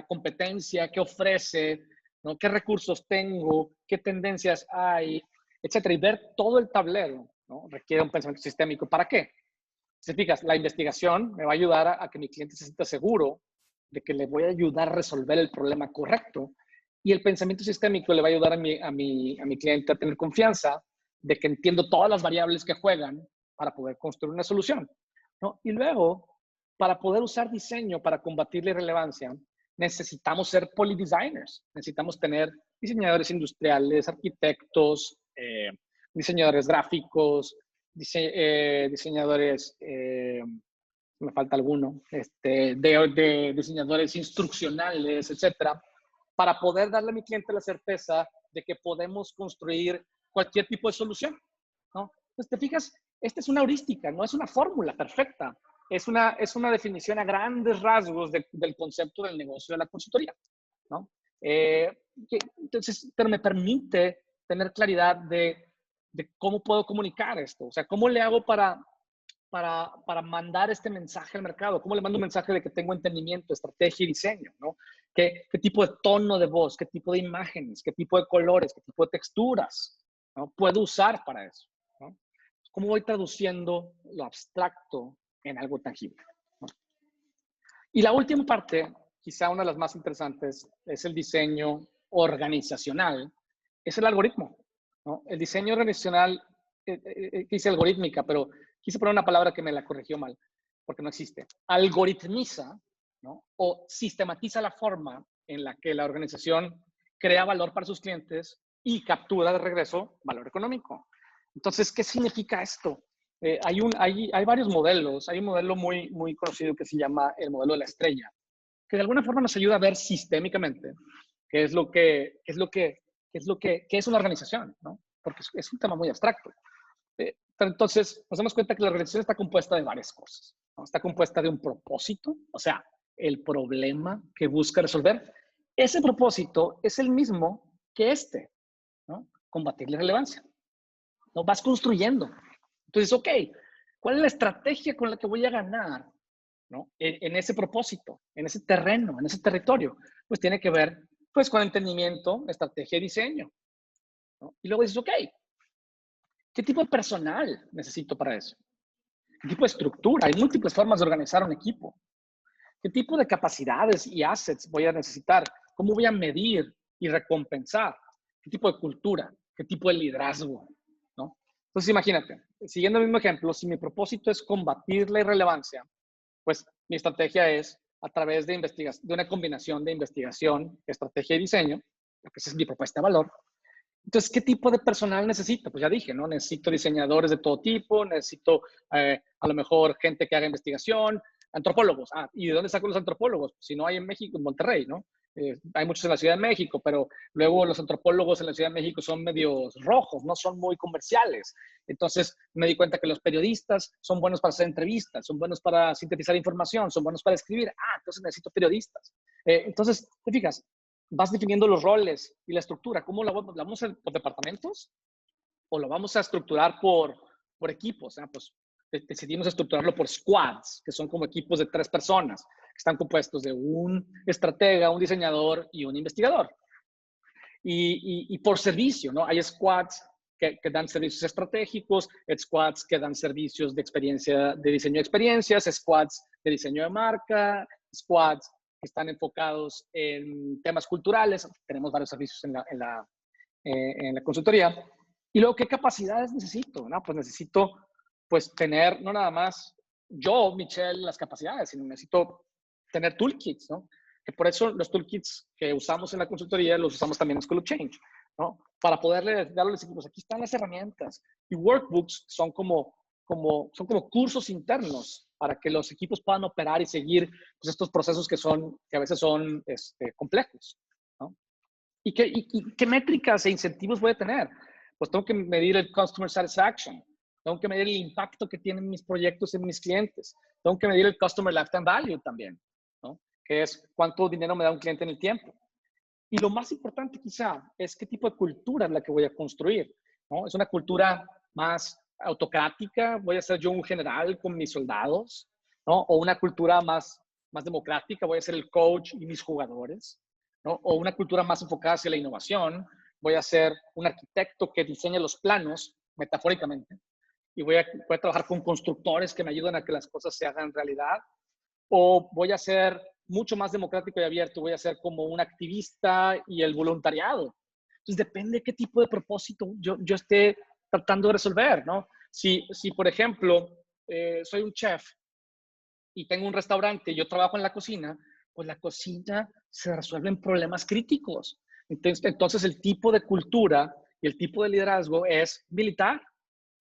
competencia que ofrece? ¿No? ¿Qué recursos tengo? ¿Qué tendencias hay? Etcétera. Y ver todo el tablero, ¿no? Requiere un pensamiento sistémico. ¿Para qué? Si fijas, la investigación me va a ayudar a que mi cliente se sienta seguro de que le voy a ayudar a resolver el problema correcto. Y el pensamiento sistémico le va a ayudar a mi cliente a tener confianza de que entiendo todas las variables que juegan para poder construir una solución, ¿no? Y luego, para poder usar diseño para combatir la irrelevancia, necesitamos ser polydesigners. Necesitamos tener diseñadores industriales, arquitectos, diseñadores gráficos, diseñadores, me falta alguno, de diseñadores instruccionales, etcétera, para poder darle a mi cliente la certeza de que podemos construir cualquier tipo de solución, ¿no? Entonces, te fijas, esta es una heurística, no es una fórmula perfecta, es una definición a grandes rasgos del concepto del negocio de la consultoría, ¿no? Entonces, pero me permite tener claridad de cómo puedo comunicar esto, o sea, cómo le hago para mandar este mensaje al mercado, cómo le mando un mensaje de que tengo entendimiento, estrategia y diseño, ¿no? ¿Qué tipo de tono de voz, qué tipo de imágenes, qué tipo de colores, qué tipo de texturas, ¿no? Puedo usar para eso, ¿no? ¿Cómo voy traduciendo lo abstracto en algo tangible, ¿no? Y la última parte, quizá una de las más interesantes, es el diseño organizacional, es el algoritmo, ¿no? El diseño organizacional, dice algorítmica, pero quise poner una palabra que me la corrigió mal, porque no existe. Algoritmiza, ¿no? O sistematiza la forma en la que la organización crea valor para sus clientes y captura de regreso valor económico. Entonces, ¿qué significa esto? Hay varios modelos. Hay un modelo muy, muy conocido que se llama el modelo de la estrella, que de alguna forma nos ayuda a ver sistémicamente qué es una organización, ¿no? Porque es un tema muy abstracto. Pero entonces nos damos cuenta que la organización está compuesta de varias cosas, ¿no? Está compuesta de un propósito, o sea, el problema que busca resolver. Ese propósito es el mismo que ¿no? Combatir la irrelevancia. Lo vas construyendo. Entonces, ok, ¿cuál es la estrategia con la que voy a ganar, ¿no? En ese propósito, en ese terreno, en ese territorio? Pues tiene que ver pues con entendimiento, estrategia y diseño, ¿no? Y luego dices, ok, ¿qué tipo de personal necesito para eso? ¿Qué tipo de estructura? Hay múltiples formas de organizar un equipo. ¿Qué tipo de capacidades y assets voy a necesitar? ¿Cómo voy a medir y recompensar? ¿Qué tipo de cultura? ¿Qué tipo de liderazgo? ¿No? Entonces, imagínate, siguiendo el mismo ejemplo, si mi propósito es combatir la irrelevancia, pues mi estrategia es a través de una combinación de investigación, estrategia y diseño, porque esa es mi propuesta de valor. Entonces, ¿qué tipo de personal necesito? Pues ya dije, ¿no? Necesito diseñadores de todo tipo, necesito a lo mejor gente que haga investigación, antropólogos. ¿Y de dónde saco los antropólogos? Si no hay en México, en Monterrey, ¿no? Hay muchos en la Ciudad de México, pero luego los antropólogos en la Ciudad de México son medios rojos, no son muy comerciales. Entonces me di cuenta que los periodistas son buenos para hacer entrevistas, son buenos para sintetizar información, son buenos para escribir. Entonces necesito periodistas. Entonces, te fijas, vas definiendo los roles y la estructura. ¿Cómo la vamos a hacer por departamentos? ¿O lo vamos a estructurar por equipos? Pues decidimos estructurarlo por squads, que son como equipos de 3 personas, que están compuestos de un estratega, un diseñador y un investigador. Y por servicio, ¿no? Hay squads que dan servicios estratégicos, squads que dan servicios de experiencia, de diseño de experiencias, squads de diseño de marca, squads que están enfocados en temas culturales. Tenemos varios servicios en la consultoría. Y luego, ¿qué capacidades necesito? ¿No? Pues necesito pues tener, no nada más yo, Michelle, las capacidades, sino necesito tener toolkits, ¿no? Que por eso los toolkits que usamos en la consultoría los usamos también en School of Change, ¿no? Para poderle darle a los equipos, aquí están las herramientas. Y workbooks son como cursos internos para que los equipos puedan operar y seguir pues, estos procesos que a veces son complejos, ¿no? ¿Y qué métricas e incentivos voy a tener? Pues tengo que medir el customer satisfaction, tengo que medir el impacto que tienen mis proyectos en mis clientes, tengo que medir el customer lifetime value también, ¿no? Que es cuánto dinero me da un cliente en el tiempo. Y lo más importante quizá es qué tipo de cultura es la que voy a construir, ¿no? Es una cultura más autocrática, voy a ser yo un general con mis soldados, ¿no? O una cultura más democrática, voy a ser el coach y mis jugadores, ¿no? O una cultura más enfocada hacia la innovación, voy a ser un arquitecto que diseña los planos, metafóricamente, y voy a trabajar con constructores que me ayuden a que las cosas se hagan realidad, o voy a ser mucho más democrático y abierto, voy a ser como un activista y el voluntariado. Entonces, depende de qué tipo de propósito yo esté tratando de resolver, ¿no? Si por ejemplo, soy un chef y tengo un restaurante y yo trabajo en la cocina, pues la cocina se resuelven problemas críticos. Entonces el tipo de cultura y el tipo de liderazgo es militar,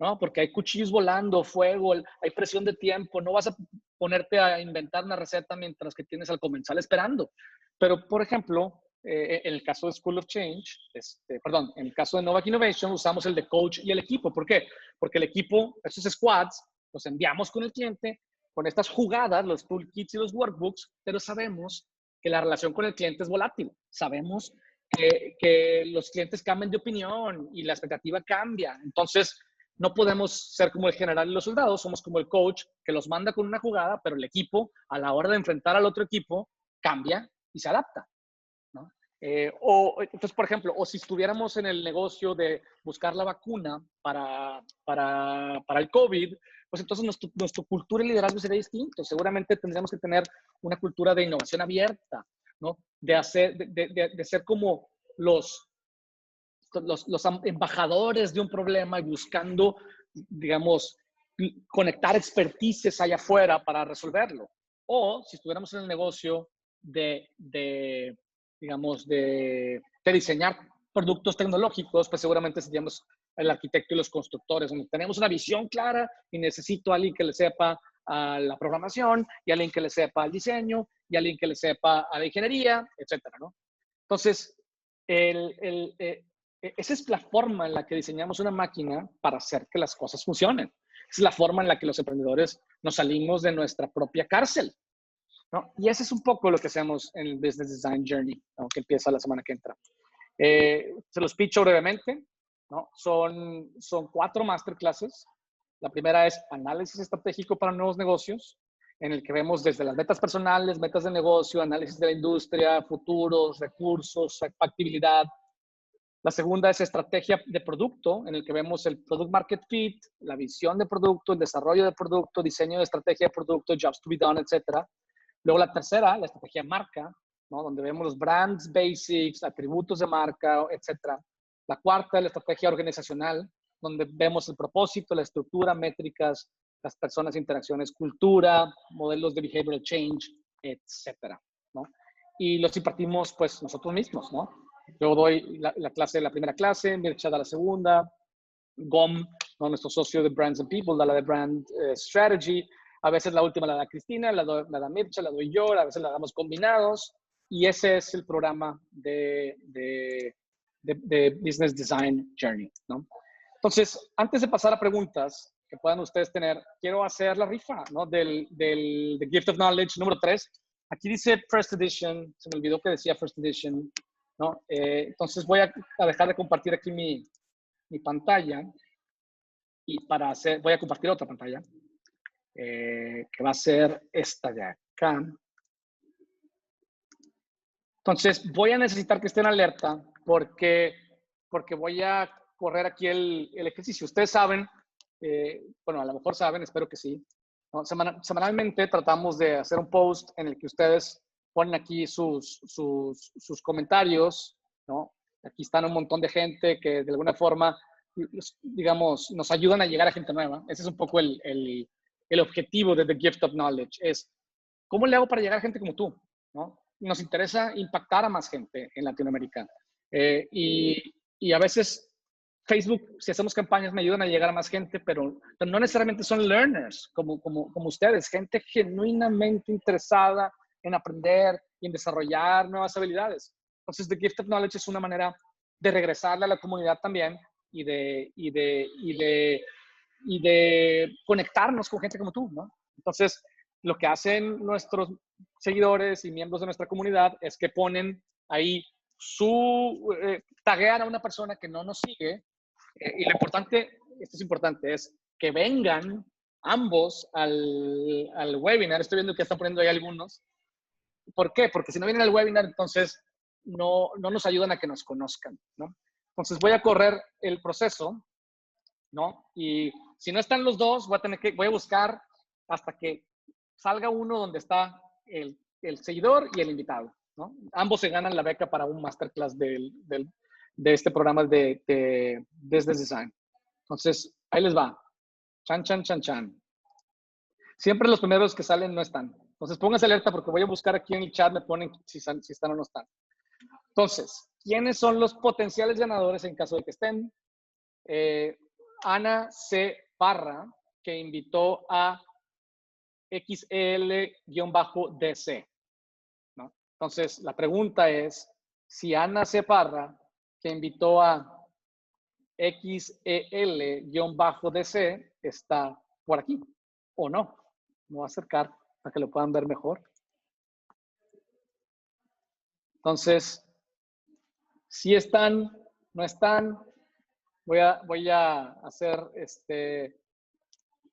¿no? Porque hay cuchillos volando, fuego, hay presión de tiempo, no vas a ponerte a inventar una receta mientras que tienes al comensal esperando. Pero, por ejemplo, en el caso de School of Change, en el caso de Novak Innovation, usamos el de coach y el equipo. ¿Por qué? Porque el equipo, esos squads, los enviamos con el cliente, con estas jugadas, los toolkits y los workbooks, pero sabemos que la relación con el cliente es volátil. Sabemos que los clientes cambian de opinión y la expectativa cambia. Entonces, no podemos ser como el general y los soldados, somos como el coach que los manda con una jugada, pero el equipo, a la hora de enfrentar al otro equipo, cambia y se adapta, ¿no? Entonces, por ejemplo, o si estuviéramos en el negocio de buscar la vacuna para el COVID, pues entonces nuestra cultura y liderazgo sería distinto. Seguramente tendríamos que tener una cultura de innovación abierta, ¿no? De ser como los embajadores de un problema y buscando, digamos, conectar expertices allá afuera para resolverlo. O si estuviéramos en el negocio digamos, de diseñar productos tecnológicos, pues seguramente seríamos el arquitecto y los constructores, donde tenemos una visión clara y necesito a alguien que le sepa a la programación y alguien que le sepa al diseño y alguien que le sepa a la ingeniería, etcétera, ¿no? Entonces, esa es la forma en la que diseñamos una máquina para hacer que las cosas funcionen. Es la forma en la que los emprendedores nos salimos de nuestra propia cárcel, ¿no? Y ese es un poco lo que hacemos en el Business Design Journey, ¿no? Que empieza la semana que entra. Se los pitcho brevemente, ¿no? Son 4 masterclasses. La primera es análisis estratégico para nuevos negocios, en el que vemos desde las metas personales, metas de negocio, análisis de la industria, futuros, recursos, factibilidad. La segunda es estrategia de producto, en el que vemos el product market fit, la visión de producto, el desarrollo de producto, diseño de estrategia de producto, jobs to be done, etc. Luego la tercera, la estrategia de marca, ¿no? Donde vemos los brands basics, atributos de marca, etc. La cuarta, la estrategia organizacional, donde vemos el propósito, la estructura, métricas, las personas, interacciones, cultura, modelos de behavioral change, etc., ¿no? Y los impartimos pues nosotros mismos, ¿no? Yo doy la clase, la primera clase, Mircea da la segunda, Gom, ¿no? Nuestro socio de Brands and People, da la de Brand Strategy. A veces la última la da Cristina, la da Mircea, la doy yo, a veces la damos combinados. Y ese es el programa de Business Design Journey, ¿no? Entonces, antes de pasar a preguntas que puedan ustedes tener, quiero hacer la rifa, ¿no? Del Gift of Knowledge número 3. Aquí dice First Edition. Se me olvidó que decía First Edition, ¿no? Entonces voy a dejar de compartir aquí mi pantalla y voy a compartir otra pantalla, que va a ser esta de acá. Entonces voy a necesitar que estén alerta porque voy a correr aquí el ejercicio. Ustedes saben, bueno, a lo mejor saben, espero que sí, ¿no? Semanalmente tratamos de hacer un post en el que ustedes ponen aquí sus comentarios, ¿no? Aquí están un montón de gente que de alguna forma, digamos, nos ayudan a llegar a gente nueva. Ese es un poco el objetivo de The Gift of Knowledge, es ¿cómo le hago para llegar a gente como tú? ¿No? Nos interesa impactar a más gente en Latinoamérica. Y a veces Facebook, si hacemos campañas, me ayudan a llegar a más gente, pero no necesariamente son learners como ustedes, gente genuinamente interesada en aprender y en desarrollar nuevas habilidades. Entonces, The Gift of Knowledge es una manera de regresarle a la comunidad también y de conectarnos con gente como tú, ¿no? Entonces, lo que hacen nuestros seguidores y miembros de nuestra comunidad es que ponen ahí taguean a una persona que no nos sigue, y lo importante, esto es importante, es que vengan ambos al webinar. Estoy viendo que están poniendo ahí algunos. ¿Por qué? Porque si no vienen al webinar, entonces no nos ayudan a que nos conozcan, ¿no? Entonces voy a correr el proceso, ¿no? Y si no están los dos, voy a buscar hasta que salga uno donde está el seguidor y el invitado, ¿no? Ambos se ganan la beca para un masterclass de este programa de Business Design. Entonces, ahí les va. Chan, chan, chan, chan. Siempre los primeros que salen no están. Entonces, pónganse alerta porque voy a buscar aquí en el chat, me ponen si están o no están. Entonces, ¿quiénes son los potenciales ganadores en caso de que estén? Ana C. Parra, que invitó a XL-DC, ¿no? Entonces, la pregunta es, si Ana C. Parra, que invitó a XEL-DC, está por aquí o no. Me voy a acercar para que lo puedan ver mejor. Entonces, si están, no están, voy a hacer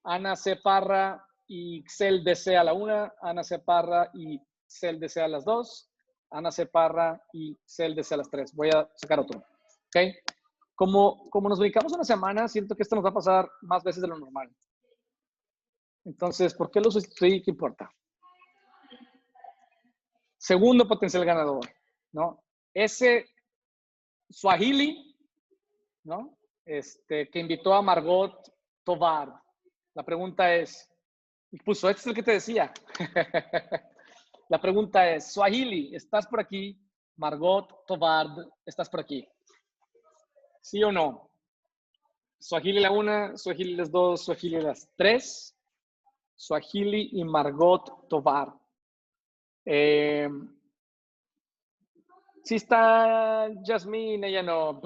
Ana C. Parra y Xel DC a la 1, Ana C. Parra y Xel DC a las 2, Ana C. Parra y Xel DC a las 3. Voy a sacar otro. ¿Ok? Como nos dedicamos una semana, siento que esto nos va a pasar más veces de lo normal. Entonces, ¿por qué lo sustituí? ¿Qué importa? Segundo potencial ganador, ¿no? Ese Swahili, ¿no? Que invitó a Margot Tovar. La pregunta es, y puso, este es el que te decía. La pregunta es, Swahili, ¿estás por aquí? Margot Tovar, ¿estás por aquí? ¿Sí o no? Swahili la 1, Swahili las 2, Swahili las 3. Swahili y Margot Tovar. Sí está Jasmine, ella no.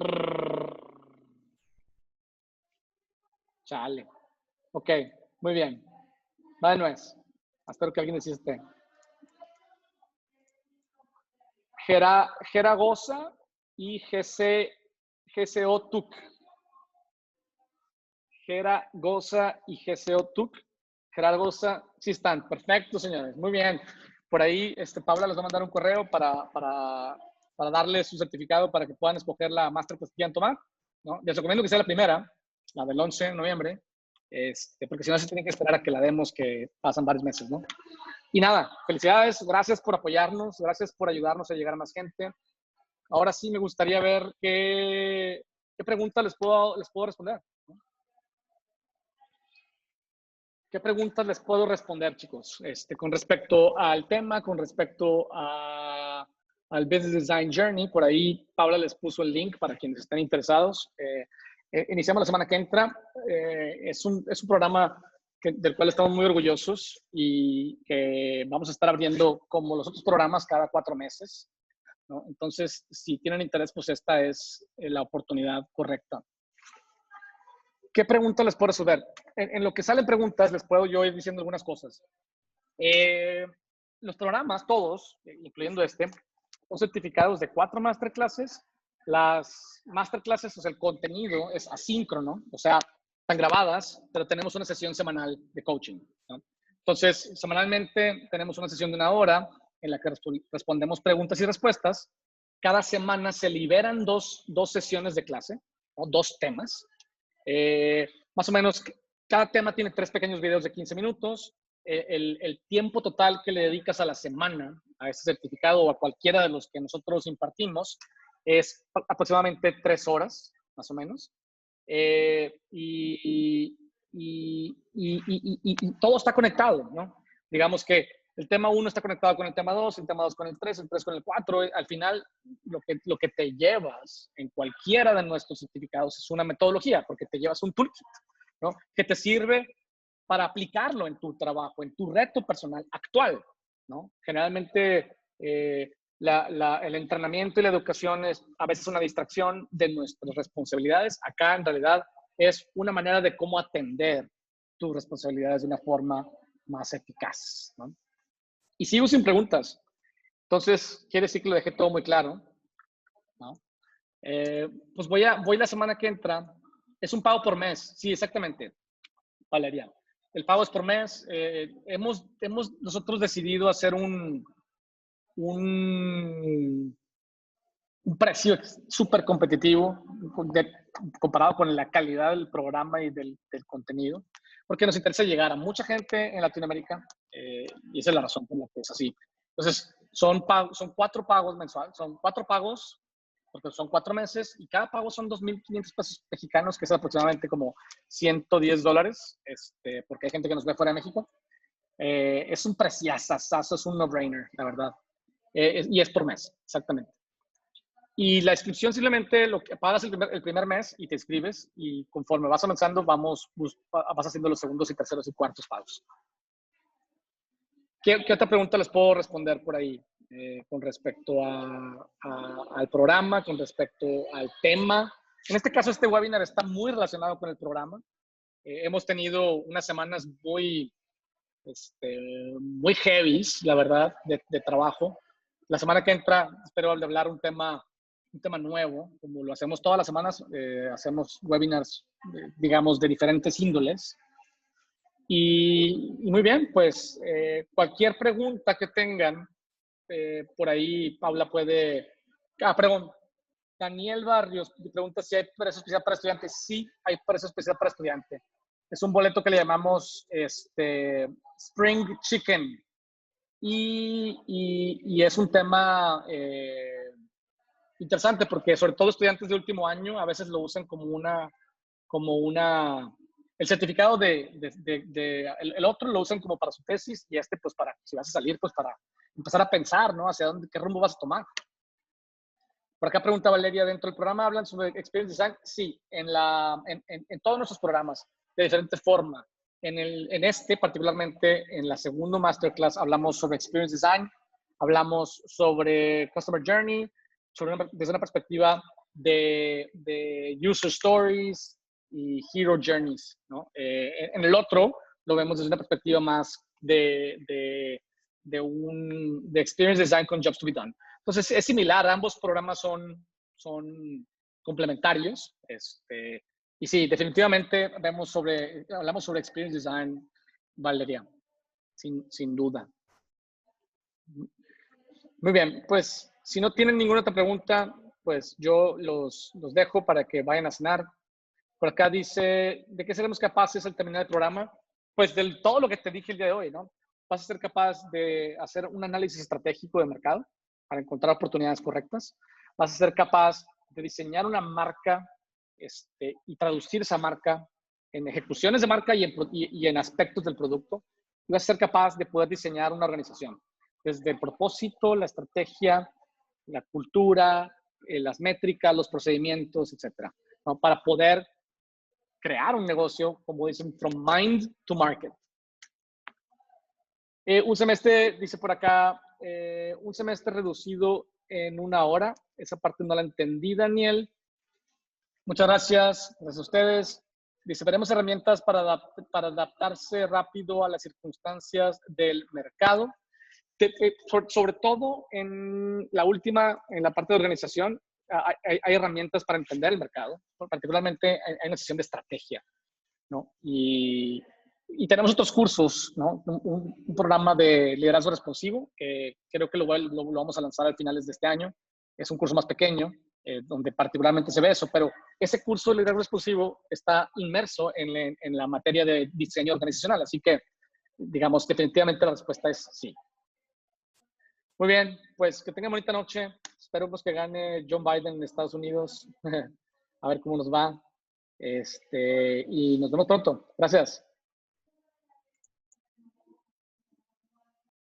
Chale. Ok, muy bien. Va de nuez. Espero que alguien insiste. Geragosa y GCO TUC. Geragosa y GCO TUC. Geragosa, sí están. Perfecto, señores. Muy bien. Por ahí, Paula les va a mandar un correo para darles su certificado para que puedan escoger la masterclass que quieran tomar, ¿no? Les recomiendo que sea la primera, la del 11 de noviembre, porque si no se tienen que esperar a que la demos, que pasan varios meses, ¿no? Y nada, felicidades, gracias por apoyarnos, gracias por ayudarnos a llegar a más gente. Ahora sí me gustaría ver qué preguntas les puedo responder, ¿no? ¿Qué preguntas les puedo responder, chicos? Con respecto al tema, con respecto al Business Design Journey, por ahí Paula les puso el link para quienes estén interesados. Iniciamos la semana que entra. Es un programa del cual estamos muy orgullosos y que vamos a estar abriendo como los otros programas cada 4 meses, ¿no? Entonces, si tienen interés, pues esta es la oportunidad correcta. ¿Qué preguntas les puedo resolver? En lo que salen preguntas, les puedo yo ir diciendo algunas cosas. los programas, todos, incluyendo este, son certificados de 4 masterclasses. Las masterclasses, o sea, el contenido es asíncrono, o sea, están grabadas, pero tenemos una sesión semanal de coaching, ¿no? Entonces, semanalmente tenemos una sesión de 1 hora en la que respondemos preguntas y respuestas. Cada semana se liberan dos sesiones de clase, o 2 temas. Más o menos, cada tema tiene 3 pequeños videos de 15 minutos. El tiempo total que le dedicas a la semana a este certificado o a cualquiera de los que nosotros impartimos es aproximadamente 3 horas, más o menos. Y todo está conectado, ¿no? Digamos que el tema 1 está conectado con el tema 2, el tema 2 con el 3, el 3 con el 4. Al final, lo que te llevas en cualquiera de nuestros certificados es una metodología, porque te llevas un toolkit, ¿no? Que te sirve para aplicarlo en tu trabajo, en tu reto personal actual, ¿no? Generalmente, el entrenamiento y la educación es a veces una distracción de nuestras responsabilidades. Acá, en realidad, es una manera de cómo atender tus responsabilidades de una forma más eficaz, ¿no? Y sigo sin preguntas. Entonces, quiere decir que lo dejé todo muy claro, ¿no? Pues voy la semana que entra. Es un pago por mes. Sí, exactamente, Valeria. El pago es por mes. Hemos nosotros decidido hacer un precio súper competitivo comparado con la calidad del programa y del contenido, porque nos interesa llegar a mucha gente en Latinoamérica, y esa es la razón por la que es así. Entonces, son 4 pagos mensuales, son 4 pagos, porque son 4 meses, y cada pago son 2,500 pesos mexicanos, que es aproximadamente como $110, porque hay gente que nos ve fuera de México. Es un preciazazazo, es un no-brainer, la verdad. Y es por mes, exactamente. Y la inscripción simplemente lo que pagas el primer mes y te inscribes, y conforme vas avanzando vas haciendo los segundos y terceros y cuartos pagos. ¿Qué otra pregunta les puedo responder por ahí con respecto al programa, con respecto al tema? En este caso, este webinar está muy relacionado con el programa. Hemos tenido unas semanas muy heavy, la verdad, de trabajo. La semana que entra espero hablar un tema nuevo, como lo hacemos todas las semanas. Hacemos webinars, digamos, de diferentes índoles. Y muy bien, pues cualquier pregunta que tengan, por ahí Paula puede... perdón, Daniel Barrios pregunta si hay precio especial para estudiantes. Sí, hay precio especial para estudiante. Es un boleto que le llamamos Spring Chicken. Y es un tema interesante, porque sobre todo estudiantes de último año a veces lo usan como el certificado el otro lo usan como para su tesis, y pues para, si vas a salir, pues para empezar a pensar, ¿no? Hacia qué rumbo vas a tomar. Por acá pregunta Valeria, ¿dentro del programa hablan sobre Experience Design? Sí, en todos nuestros programas, de diferente forma. Particularmente, en la segunda masterclass, hablamos sobre Experience Design, hablamos sobre Customer Journey, desde una perspectiva de User Stories y Hero Journeys, ¿no? En el otro, lo vemos desde una perspectiva más de Experience Design con Jobs to be Done. Entonces, es similar, ambos programas son complementarios. Y sí, definitivamente hablamos sobre Experience Design, Valeria, sin duda. Muy bien, pues si no tienen ninguna otra pregunta, pues yo los dejo para que vayan a cenar. Por acá dice, ¿de qué seremos capaces al terminar el programa? Pues de todo lo que te dije el día de hoy, ¿no? Vas a ser capaz de hacer un análisis estratégico de mercado para encontrar oportunidades correctas. Vas a ser capaz de diseñar una marca y traducir esa marca en ejecuciones de marca y en aspectos del producto. Y vas a ser capaz de poder diseñar una organización desde el propósito, la estrategia, la cultura, las métricas, los procedimientos, etcétera, ¿no? Para poder crear un negocio, como dicen, from mind to market. Un semestre, dice por acá, un semestre reducido en 1 hora. Esa parte no la entendí, Daniel. Muchas gracias. Gracias a ustedes. Dice, veremos herramientas para adaptarse rápido a las circunstancias del mercado. sobre todo en la última, en la parte de organización, hay herramientas para entender el mercado, particularmente hay una sesión de estrategia, ¿no? Y tenemos otros cursos, ¿no? Un programa de liderazgo responsivo, que creo que lo vamos a lanzar a finales de este año. Es un curso más pequeño, donde particularmente se ve eso, pero ese curso de liderazgo responsivo está inmerso en la materia de diseño organizacional, así que, digamos, definitivamente la respuesta es sí. Muy bien, pues que tengan bonita noche. Espero pues, que gane John Biden en Estados Unidos. A ver cómo nos va. Y nos vemos pronto. Gracias.